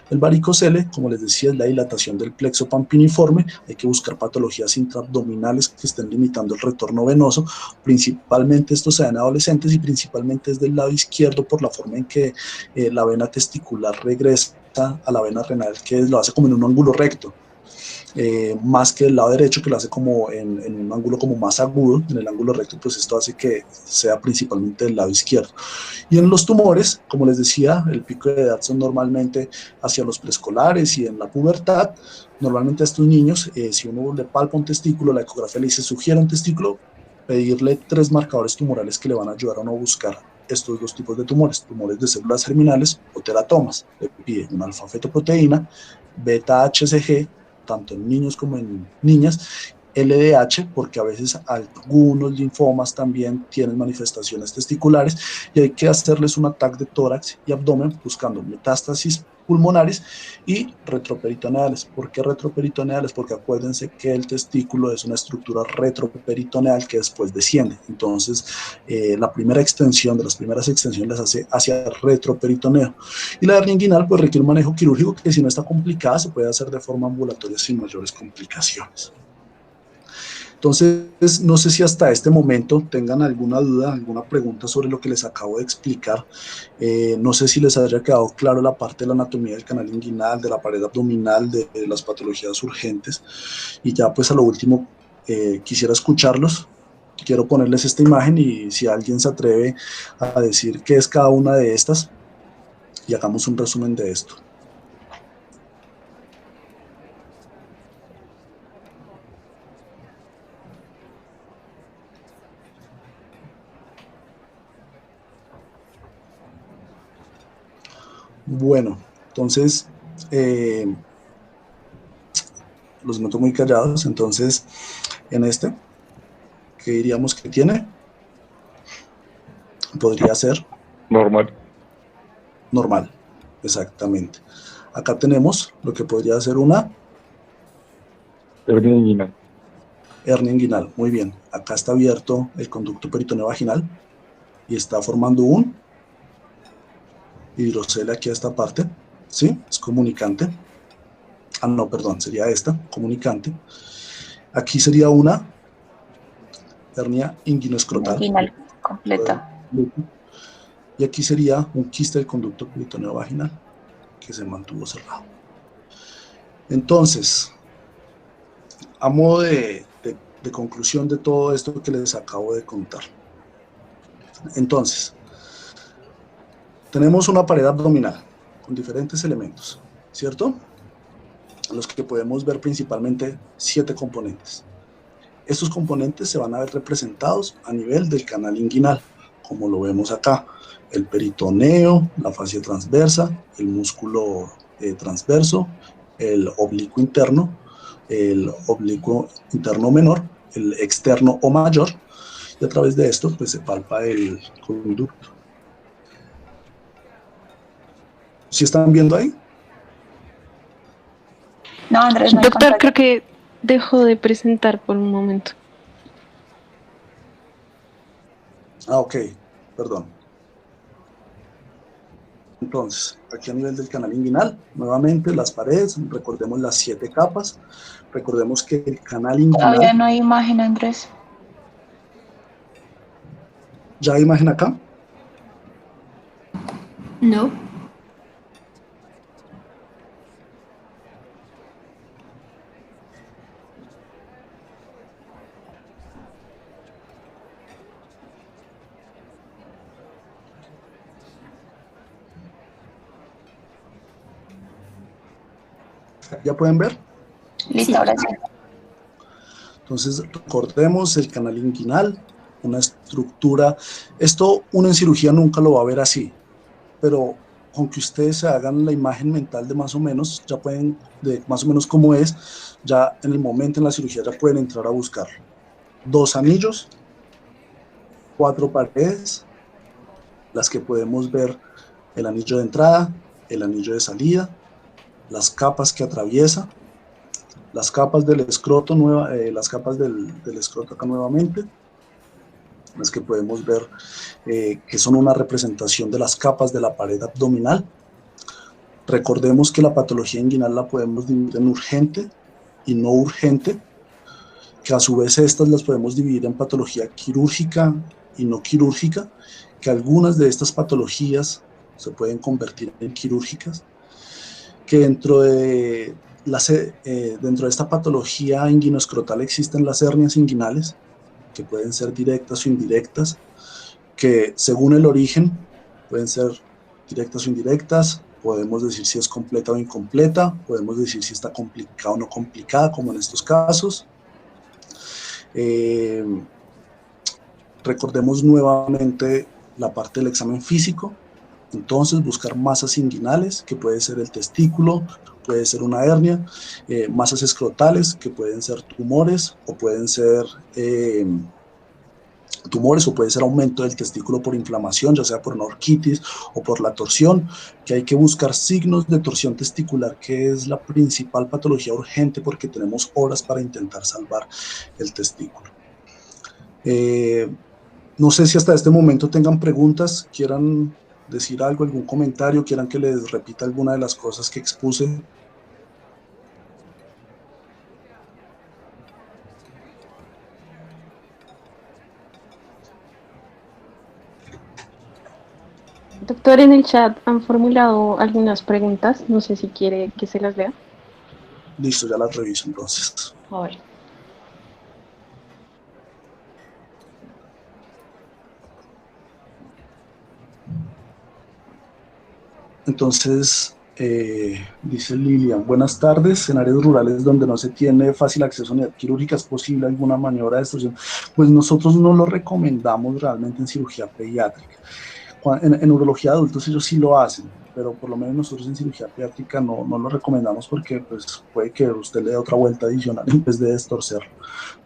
El varicocele, como les decía, es la dilatación del plexo pampiniforme. Hay que buscar patologías intraabdominales que estén limitando el retorno venoso. Principalmente esto se da en adolescentes y principalmente es del lado izquierdo por la forma en que la vena testicular regresa a la vena renal, que lo hace como en un ángulo recto. Más que el lado derecho, que lo hace como en un ángulo como más agudo, en el ángulo recto, pues esto hace que sea principalmente del lado izquierdo. Y en los tumores, como les decía, el pico de edad son normalmente hacia los preescolares y en la pubertad. Normalmente a estos niños, si uno le palpa un testículo, la ecografía le dice sugiere un testículo, pedirle 3 marcadores tumorales que le van a ayudar a uno a buscar estos dos tipos de tumores: tumores de células germinales o teratomas. Le pide una alfa-fetoproteína, beta-HCG, tanto en niños como en niñas, LDH, porque a veces algunos linfomas también tienen manifestaciones testiculares y hay que hacerles un ataque de tórax y abdomen buscando metástasis pulmonares y retroperitoneales. ¿Por qué retroperitoneales? Porque acuérdense que el testículo es una estructura retroperitoneal que después desciende. Entonces, la primera extensión, de las primeras extensiones las hace hacia el retroperitoneo. Y la hernia inguinal pues requiere un manejo quirúrgico que, si no está complicada, se puede hacer de forma ambulatoria sin mayores complicaciones. Entonces, no sé si hasta este momento tengan alguna duda, alguna pregunta sobre lo que les acabo de explicar. No sé si les haya quedado claro la parte de la anatomía del canal inguinal, de la pared abdominal, de las patologías urgentes. Y ya pues a lo último, quisiera escucharlos. Quiero ponerles esta imagen y si alguien se atreve a decir qué es cada una de estas, y hagamos un resumen de esto. Bueno, entonces, los noto muy callados. Entonces, en este, ¿qué diríamos que tiene? Podría ser Normal. normal, exactamente. Acá tenemos lo que podría ser una Hernia inguinal. hernia inguinal. Muy bien, acá está abierto el conducto peritoneo vaginal y está formando un hidrocele aquí a esta parte, ¿sí? Es comunicante. Ah, no, perdón, sería esta, comunicante. Aquí sería una hernia inguinoescrotal. Inguinal completa. Y aquí sería un quiste del conducto peritoneo vaginal que se mantuvo cerrado. Entonces, a modo de conclusión de todo esto que les acabo de contar. Entonces, tenemos una pared abdominal con diferentes elementos, ¿cierto? Los que podemos ver principalmente 7 componentes. Estos componentes se van a ver representados a nivel del canal inguinal, como lo vemos acá: el peritoneo, la fascia transversa, el músculo transverso, el oblicuo interno menor, el externo o mayor, y a través de esto pues se palpa el conducto. ¿Sí están viendo ahí? No, Andrés, no hay Doctor, pantalla. creo que dejó de presentar por un momento. Ah, ok, perdón. Entonces, aquí a nivel del canal inguinal, nuevamente las paredes, recordemos las 7 capas. Recordemos que el canal inguinal... Todavía no hay imagen, Andrés. ¿Ya hay imagen acá? No. ¿Ya pueden ver? Listo, Sí. ahora sí. Entonces, recordemos el canal inguinal, una estructura. Esto uno en cirugía nunca lo va a ver así, pero con que ustedes se hagan la imagen mental de más o menos, ya pueden, de más o menos cómo es, ya en el momento en la cirugía ya pueden entrar a buscarlo. 2 anillos, 4 paredes, las que podemos ver: el anillo de entrada, el anillo de salida, las capas que atraviesa, las capas del escroto, las capas del escroto acá nuevamente, las que podemos ver que son una representación de las capas de la pared abdominal. Recordemos que la patología inguinal la podemos dividir en urgente y no urgente, que a su vez estas las podemos dividir en patología quirúrgica y no quirúrgica, que algunas de estas patologías se pueden convertir en quirúrgicas, que dentro de esta patología inguinoescrotal existen las hernias inguinales, que pueden ser directas o indirectas, que según el origen pueden ser directas o indirectas, podemos decir si es completa o incompleta, podemos decir si está complicada o no complicada, como en estos casos. Recordemos nuevamente la parte del examen físico. Entonces, buscar masas inguinales, que puede ser el testículo, puede ser una hernia, masas escrotales, que pueden ser tumores o pueden ser aumento del testículo por inflamación, ya sea por una orquitis o por la torsión, que hay que buscar signos de torsión testicular, que es la principal patología urgente porque tenemos horas para intentar salvar el testículo. No sé si hasta este momento tengan preguntas, quieran decir algo, algún comentario, quieran que les repita alguna de las cosas que expuse. Doctor, en el chat han formulado algunas preguntas. No sé si quiere que se las lea. Listo, ya las reviso entonces. A ver. Entonces, dice Lilian: buenas tardes. En áreas rurales donde no se tiene fácil acceso a unidad quirúrgica, ¿es posible alguna maniobra de extrusión? Pues nosotros no lo recomendamos realmente en cirugía pediátrica. En urología de adultos ellos sí lo hacen, pero por lo menos nosotros en cirugía pediátrica no lo recomendamos porque pues, puede que usted le dé otra vuelta adicional en vez de destorcerlo.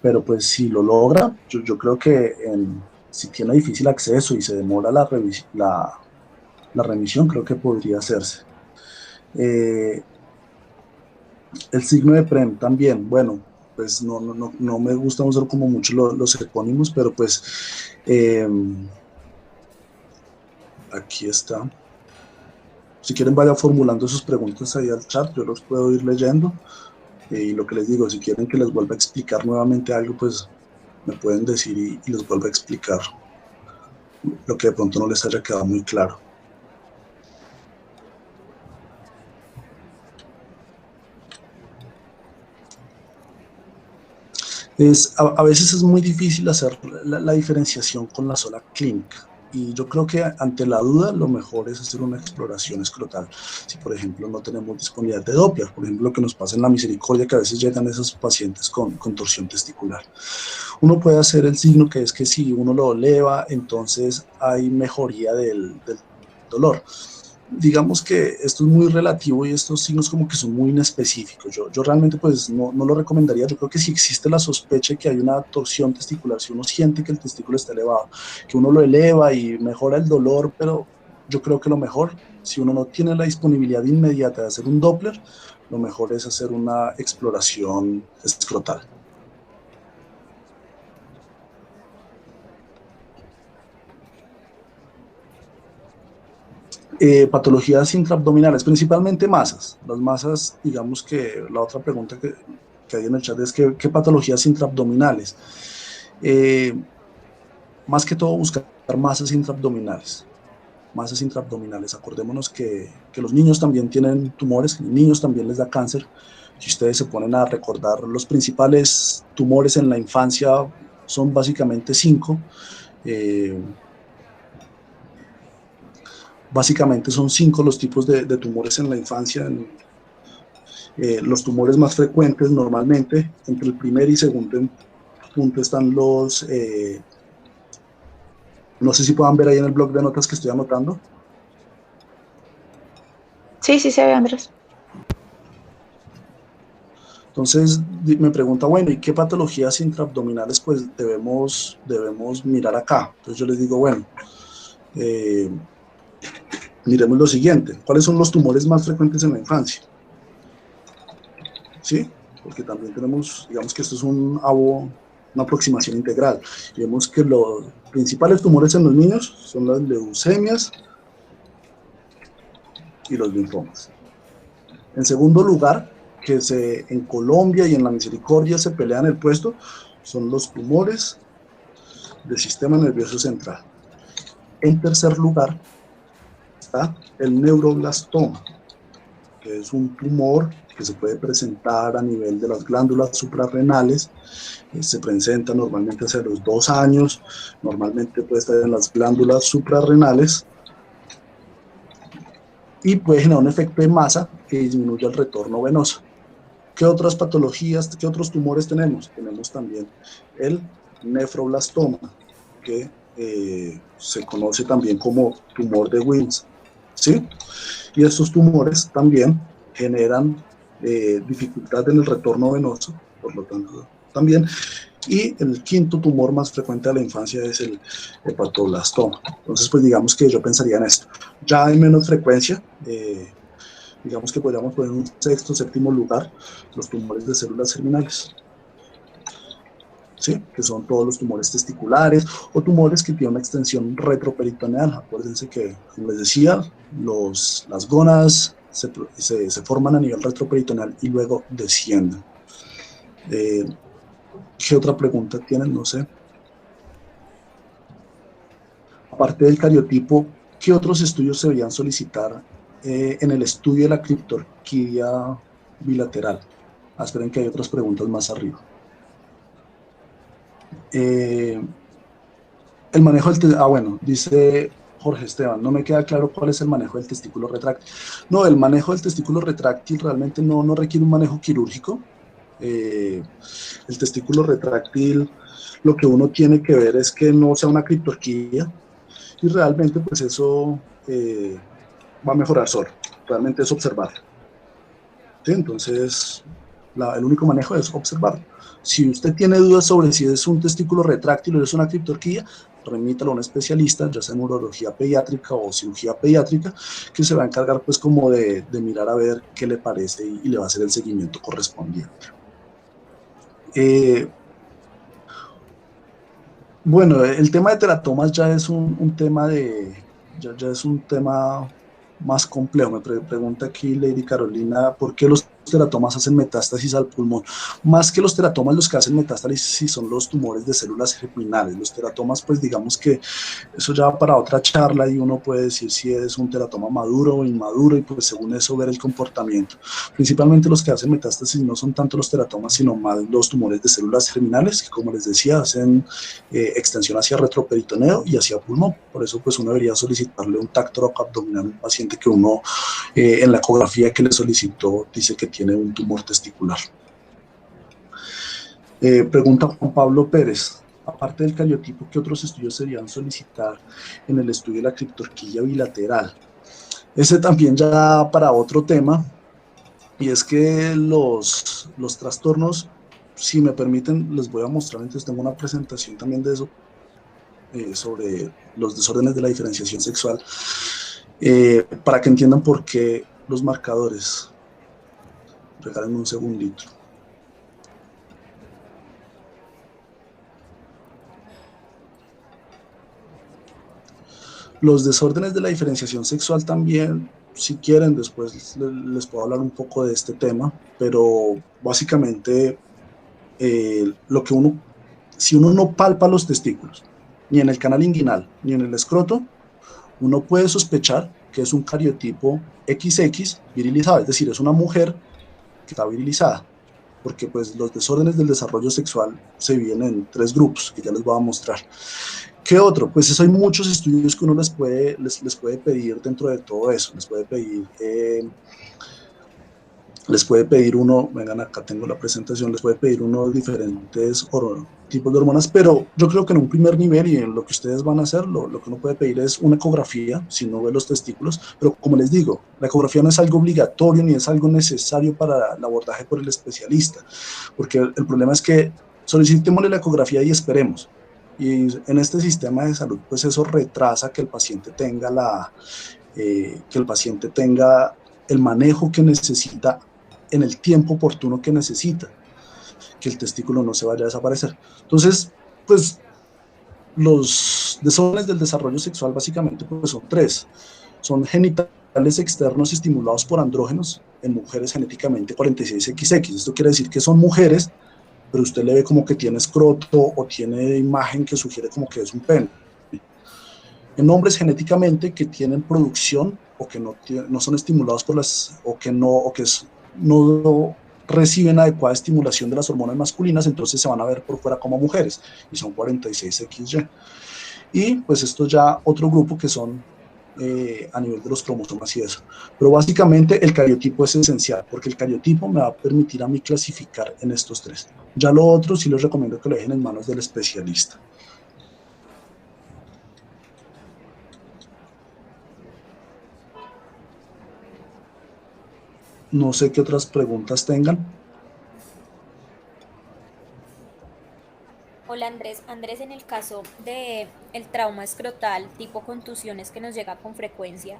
Pero pues si lo logra, yo creo que si tiene difícil acceso y se demora la remisión, creo que podría hacerse. El signo de PREM también, bueno, pues no me gusta usar como mucho los epónimos, pero pues aquí está. Si quieren, vaya formulando sus preguntas ahí al chat, yo los puedo ir leyendo. Y lo que les digo, si quieren que les vuelva a explicar nuevamente algo, pues me pueden decir y les vuelvo a explicar lo que de pronto no les haya quedado muy claro. A veces es muy difícil hacer la diferenciación con la sola clínica. Y yo creo que ante la duda lo mejor es hacer una exploración escrotal. Si, por ejemplo, no tenemos disponibilidad de Doppler, por ejemplo, lo que nos pasa en la Misericordia, que a veces llegan esos pacientes con torsión testicular. Uno puede hacer el signo, que es que si uno lo eleva, entonces hay mejoría del dolor. Digamos que esto es muy relativo y estos signos como que son muy inespecíficos. Yo realmente pues no lo recomendaría. Yo creo que si existe la sospecha de que hay una torsión testicular, si uno siente que el testículo está elevado, que uno lo eleva y mejora el dolor, pero yo creo que lo mejor, si uno no tiene la disponibilidad inmediata de hacer un Doppler, lo mejor es hacer una exploración escrotal. Patologías intraabdominales, principalmente masas. Las masas, digamos que la otra pregunta que hay en el chat es ¿qué patologías intraabdominales? Más que todo buscar masas intraabdominales. Masas intraabdominales. Acordémonos que los niños también tienen tumores, que a los niños también les da cáncer. Si ustedes se ponen a recordar, los principales tumores en la infancia son básicamente 5. Básicamente son 5 los tipos de tumores en la infancia. Los tumores más frecuentes normalmente, entre el primer y segundo punto están los... no sé si puedan ver ahí en el bloc de notas que estoy anotando. Sí, sí se ve, Andrés. Entonces me pregunta, bueno, ¿y qué patologías intraabdominales pues debemos mirar acá? Entonces yo les digo, bueno, eh, miremos lo siguiente, ¿cuáles son los tumores más frecuentes en la infancia? ¿Sí? Porque también tenemos, digamos que esto es una aproximación integral. Y vemos que los principales tumores en los niños son las leucemias y los linfomas. En segundo lugar, en Colombia y en la Misericordia se pelean el puesto, son los tumores del sistema nervioso central. En tercer lugar está el neuroblastoma, que es un tumor que se puede presentar a nivel de las glándulas suprarrenales. Se presenta normalmente hacia los 2 años, normalmente puede estar en las glándulas suprarrenales y puede generar un efecto de masa que disminuye el retorno venoso. ¿Qué otras patologías, qué otros tumores tenemos? Tenemos también el nefroblastoma, que se conoce también como tumor de Wilms, ¿sí? Y estos tumores también generan dificultad en el retorno venoso, por lo tanto, también. Y el quinto tumor más frecuente de la infancia es el hepatoblastoma. Entonces, pues digamos que yo pensaría en esto. Ya hay menos frecuencia, digamos que podríamos poner en un sexto, séptimo lugar los tumores de células germinales, ¿sí? Que son todos los tumores testiculares o tumores que tienen una extensión retroperitoneal. Acuérdense que, como les decía, las gónadas se forman a nivel retroperitoneal y luego descienden. ¿Qué otra pregunta tienen? No sé. Aparte del cariotipo, ¿qué otros estudios se deberían solicitar en el estudio de la criptorquidia bilateral? Esperen que hay otras preguntas más arriba. El manejo bueno, dice Jorge Esteban, no me queda claro cuál es el manejo del testículo retráctil. No, el manejo del testículo retráctil realmente no requiere un manejo quirúrgico. El testículo retráctil, lo que uno tiene que ver es que no sea una criptorquía y realmente pues eso va a mejorar solo. Realmente es observarlo. ¿Sí? Entonces, el único manejo es observarlo. Si usted tiene dudas sobre si es un testículo retráctil o es una criptorquía, remítalo a un especialista, ya sea en urología pediátrica o cirugía pediátrica, que se va a encargar pues como de mirar a ver qué le parece y le va a hacer el seguimiento correspondiente. Bueno, el tema de teratomas ya es un tema ya es un tema más complejo. Me pregunta aquí Lady Carolina, ¿por qué los teratomas hacen metástasis al pulmón? Más que los teratomas, los que hacen metástasis son los tumores de células germinales. Los teratomas, pues digamos que eso ya va para otra charla y uno puede decir si es un teratoma maduro o inmaduro y pues según eso ver el comportamiento. Principalmente los que hacen metástasis no son tanto los teratomas, sino más los tumores de células germinales, que como les decía, hacen extensión hacia retroperitoneo y hacia pulmón. Por eso pues uno debería solicitarle un TAC toracoabdominal a un paciente que uno en la ecografía que le solicitó dice que tiene un tumor testicular. Pregunta Juan Pablo Pérez, aparte del cariotipo, ¿qué otros estudios se deberían solicitar en el estudio de la criptorquilla bilateral? Ese también ya para otro tema, y es que los trastornos, si me permiten, les voy a mostrar, entonces tengo una presentación también de eso, sobre los desórdenes de la diferenciación sexual, para que entiendan por qué los marcadores. Regálenme un segundito. Los desórdenes de la diferenciación sexual también, si quieren, después les puedo hablar un poco de este tema, pero básicamente lo que si uno no palpa los testículos, ni en el canal inguinal, ni en el escroto, uno puede sospechar que es un cariotipo XX virilizado, es decir, es una mujer que está virilizada, porque pues los desórdenes del desarrollo sexual se dividen en 3 grupos, que ya les voy a mostrar. ¿Qué otro? Pues eso hay muchos estudios que uno les puede pedir dentro de todo eso. Les puede pedir les puede pedir uno, vengan acá tengo la presentación, les puede pedir uno diferentes tipos de hormonas, pero yo creo que en un primer nivel y en lo que ustedes van a hacer, lo que uno puede pedir es una ecografía, si no ve los testículos, pero como les digo, la ecografía no es algo obligatorio ni es algo necesario para el abordaje por el especialista, porque el problema es que solicitémosle la ecografía y esperemos. Y en este sistema de salud, pues eso retrasa que el paciente tenga el manejo que necesita en el tiempo oportuno que necesita, que el testículo no se vaya a desaparecer. Entonces, pues los desórdenes del desarrollo sexual básicamente pues, son tres. Son genitales externos estimulados por andrógenos en mujeres genéticamente 46XX. Esto quiere decir que son mujeres, pero usted le ve como que tiene escroto o tiene imagen que sugiere como que es un pene. En hombres genéticamente que tienen producción o que no son estimulados por no reciben adecuada estimulación de las hormonas masculinas, entonces se van a ver por fuera como mujeres, y son 46XY. Y pues esto ya otro grupo que son a nivel de los cromosomas y eso. Pero básicamente el cariotipo es esencial, porque el cariotipo me va a permitir a mí clasificar en estos tres. Ya lo otro sí les recomiendo que lo dejen en manos del especialista. No sé qué otras preguntas tengan. Hola Andrés, en el caso de el trauma escrotal tipo contusiones que nos llega con frecuencia,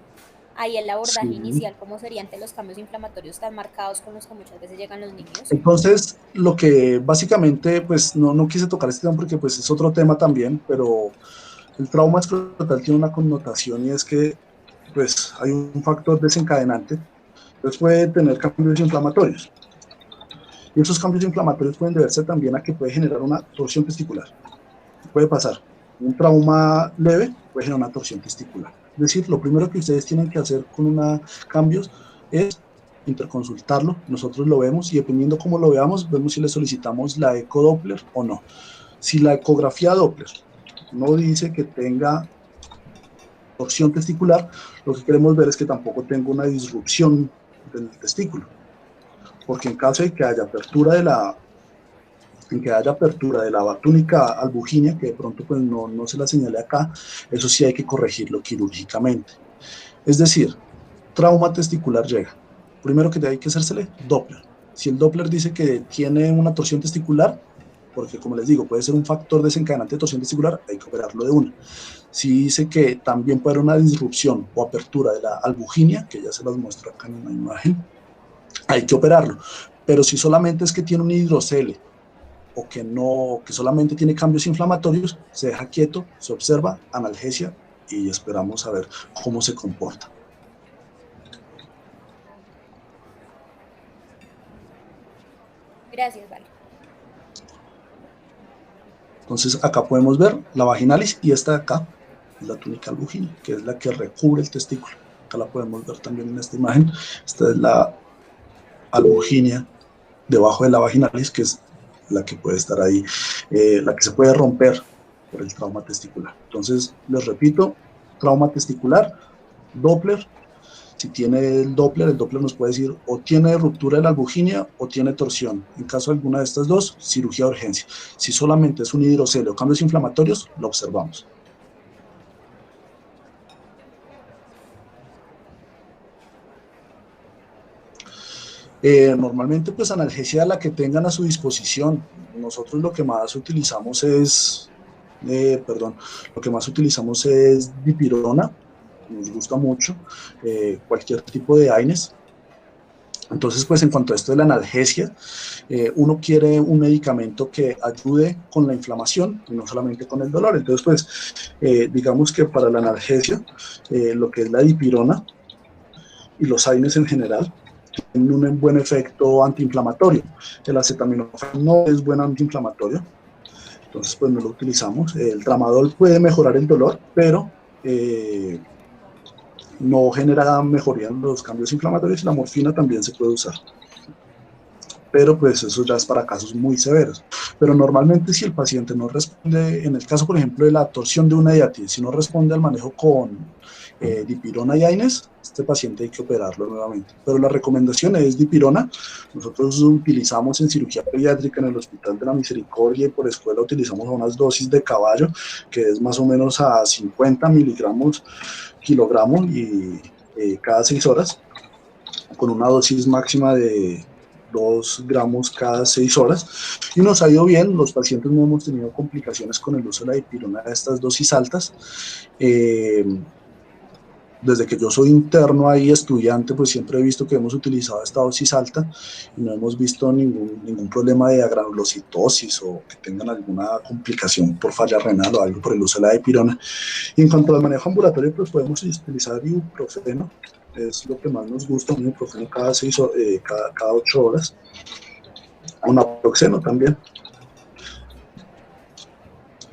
ahí el abordaje Sí. inicial, ¿cómo sería ante los cambios inflamatorios tan marcados con los que muchas veces llegan los niños? Entonces, lo que básicamente, pues no quise tocar este tema porque pues es otro tema también, pero el trauma escrotal tiene una connotación y es que pues hay un factor desencadenante, entonces puede tener cambios inflamatorios. Y esos cambios inflamatorios pueden deberse también a que puede generar una torsión testicular. Puede pasar. Un trauma leve puede generar una torsión testicular. Es decir, lo primero que ustedes tienen que hacer con cambios es interconsultarlo. Nosotros lo vemos y dependiendo cómo lo veamos, vemos si le solicitamos la ecodoppler o no. Si la ecografía Doppler no dice que tenga torsión testicular, lo que queremos ver es que tampoco tenga una disrupción del testículo. Porque en caso de que haya apertura de la túnica albuginea, que de pronto pues no se la señale acá, eso sí hay que corregirlo quirúrgicamente. Es decir, trauma testicular llega. Primero que hay que hacérsele Doppler. Si el Doppler dice que tiene una torsión testicular, porque como les digo, puede ser un factor desencadenante de torsión testicular, hay que operarlo de una. Si dice que también puede haber una disrupción o apertura de la albuginea, que ya se las muestro acá en una imagen, hay que operarlo. Pero si solamente es que tiene un hidrocele o que solamente tiene cambios inflamatorios, se deja quieto, se observa, analgesia y esperamos a ver cómo se comporta. Gracias, vale. Entonces acá podemos ver la vaginalis y esta de acá es la túnica albuginea, que es la que recubre el testículo. Acá la podemos ver también en esta imagen. Esta es la albuginea debajo de la vaginalis, que es la que puede estar ahí, la que se puede romper por el trauma testicular. Entonces, les repito, trauma testicular, Doppler. Si tiene el Doppler nos puede decir o tiene ruptura de la albuginea o tiene torsión. En caso de alguna de estas dos, cirugía de urgencia. Si solamente es un hidrocele o cambios inflamatorios, lo observamos. Normalmente, pues analgesia la que tengan a su disposición. Nosotros lo que más utilizamos es, dipirona, nos gusta mucho, cualquier tipo de AINES. Entonces, pues en cuanto a esto de la analgesia, uno quiere un medicamento que ayude con la inflamación y no solamente con el dolor. Entonces, pues, digamos que para la analgesia, lo que es la dipirona y los AINES en general, tienen un buen efecto antiinflamatorio. El acetaminofén no es buen antiinflamatorio, entonces pues no lo utilizamos. El tramadol puede mejorar el dolor, pero no genera mejoría en los cambios inflamatorios y la morfina también se puede usar. pero pues eso ya es para casos muy severos. Pero normalmente si el paciente no responde, en el caso por ejemplo de la torsión de una diátesis, si no responde al manejo con dipirona y AINES, este paciente hay que operarlo nuevamente. Pero la recomendación es dipirona. Nosotros utilizamos en cirugía pediátrica en el Hospital de la Misericordia y por escuela utilizamos unas dosis de caballo, que es más o menos a 50 miligramos kilogramos y cada 6 horas, con una dosis máxima de 2 gramos cada 6 horas, y nos ha ido bien. Los pacientes no hemos tenido complicaciones con el uso de la dipirona de estas dosis altas. Desde que yo soy interno ahí, estudiante, pues siempre he visto que hemos utilizado esta dosis alta y no hemos visto ningún problema de agranulocitosis o que tengan alguna complicación por falla renal o algo por el uso de la dipirona. Y en cuanto al manejo ambulatorio, pues podemos utilizar ibuprofeno, es lo que más nos gusta, un ibuprofeno cada 8 horas, un naproxeno también.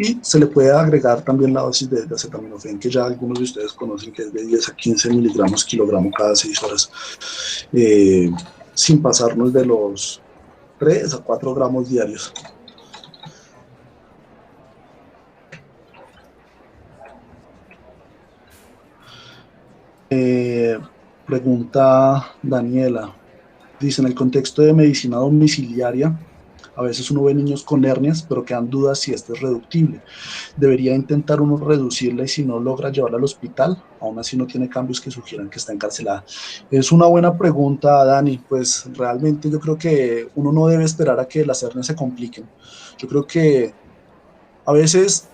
Y se le puede agregar también la dosis de acetaminofén, que ya algunos de ustedes conocen, que es de 10 a 15 miligramos kilogramo cada 6 horas, sin pasarnos de los 3 a 4 gramos diarios. Pregunta Daniela, dice, en el contexto de medicina domiciliaria, a veces uno ve niños con hernias, pero quedan dudas si este es reductible. ¿Debería intentar uno reducirla y si no logra llevarla al hospital? Aún así no tiene cambios que sugieran que está encarcelada. Es una buena pregunta, Dani. Pues realmente yo creo que uno no debe esperar a que las hernias se compliquen. Yo creo que a veces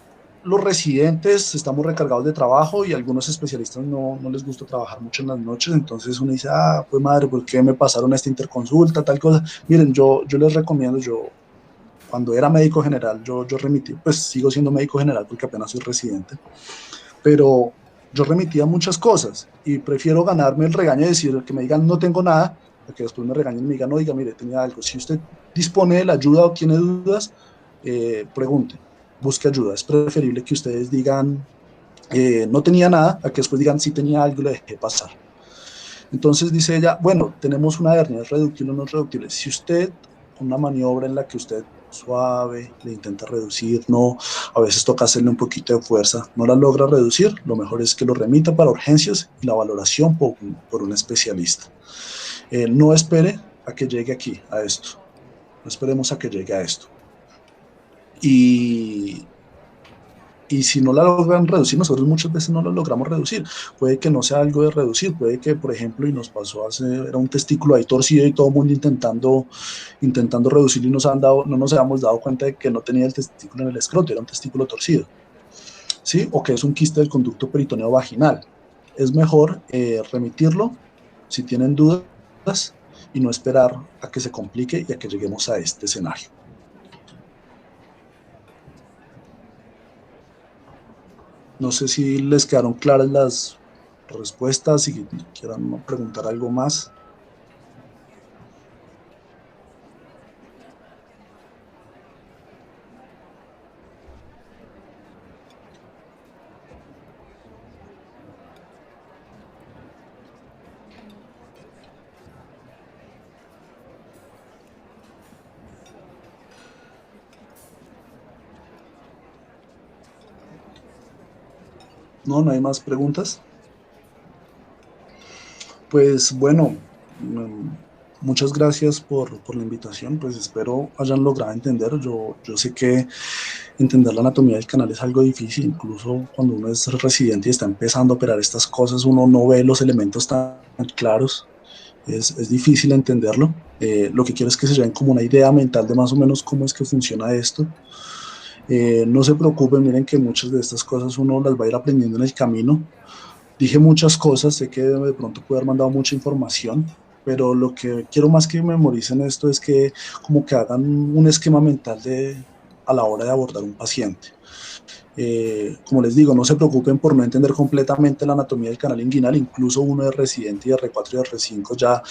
los residentes estamos recargados de trabajo y a algunos especialistas no les gusta trabajar mucho en las noches, entonces uno dice, pues madre, ¿por qué me pasaron esta interconsulta, tal cosa? Miren, yo les recomiendo, cuando era médico general, yo remití, pues sigo siendo médico general porque apenas soy residente, pero yo remitía muchas cosas y prefiero ganarme el regaño de decir que me digan no tengo nada, a que después me regañen y me digan, oiga, mire, tenía algo. Si usted dispone de la ayuda o tiene dudas, pregunte, busque ayuda. Es preferible que ustedes digan no tenía nada, a que después digan sí tenía algo y lo dejé pasar. Entonces dice ella, bueno, tenemos una hernia, ¿es reductible o no es reductible? Si usted, con una maniobra en la que usted suave le intenta reducir, no, a veces toca hacerle un poquito de fuerza, no la logra reducir, lo mejor es que lo remita para urgencias y la valoración por un especialista. No espere a que llegue aquí, a esto. No esperemos a que llegue a esto. Y si no la logran reducir, nosotros muchas veces no la logramos reducir. Puede que no sea algo de reducir, puede que, por ejemplo, y nos pasó era un testículo ahí torcido y todo el mundo intentando reducir y no nos habíamos dado cuenta de que no tenía el testículo en el escroto, era un testículo torcido, ¿sí? O que es un quiste del conducto peritoneo vaginal. Es mejor remitirlo si tienen dudas y no esperar a que se complique y a que lleguemos a este escenario. No sé si les quedaron claras las respuestas, si quieran preguntar algo más. No hay más preguntas. Pues bueno, muchas gracias por la invitación, pues espero hayan logrado entender. Yo sé que entender la anatomía del canal es algo difícil, incluso cuando uno es residente y está empezando a operar estas cosas, uno no ve los elementos tan claros, es difícil entenderlo. Lo que quiero es que se lleven como una idea mental de más o menos cómo es que funciona esto. No se preocupen, miren que muchas de estas cosas uno las va a ir aprendiendo en el camino. Dije muchas cosas, sé que de pronto pude haber mandado mucha información, pero lo que quiero más que memoricen esto es que como que hagan un esquema mental a la hora de abordar un paciente. Como les digo, no se preocupen por no entender completamente la anatomía del canal inguinal, incluso uno de residente y de R4 y de R5 ya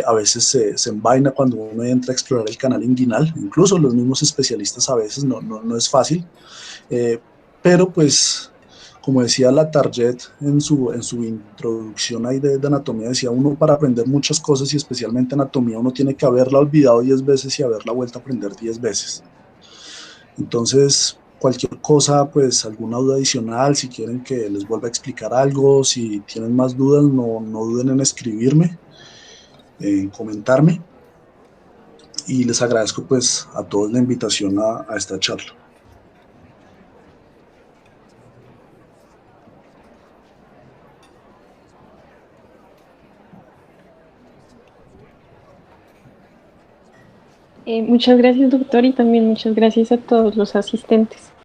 a veces se envaina cuando uno entra a explorar el canal inguinal, incluso los mismos especialistas a veces no es fácil, pero pues Como decía la Target en su introducción ahí de anatomía, decía uno para aprender muchas cosas y especialmente anatomía, uno tiene que haberla olvidado 10 veces y haberla vuelto a aprender 10 veces. Entonces, cualquier cosa, pues alguna duda adicional, si quieren que les vuelva a explicar algo, si tienen más dudas, no duden en escribirme, en comentarme. Y les agradezco pues a todos la invitación a esta charla. Muchas gracias, doctor, y también muchas gracias a todos los asistentes.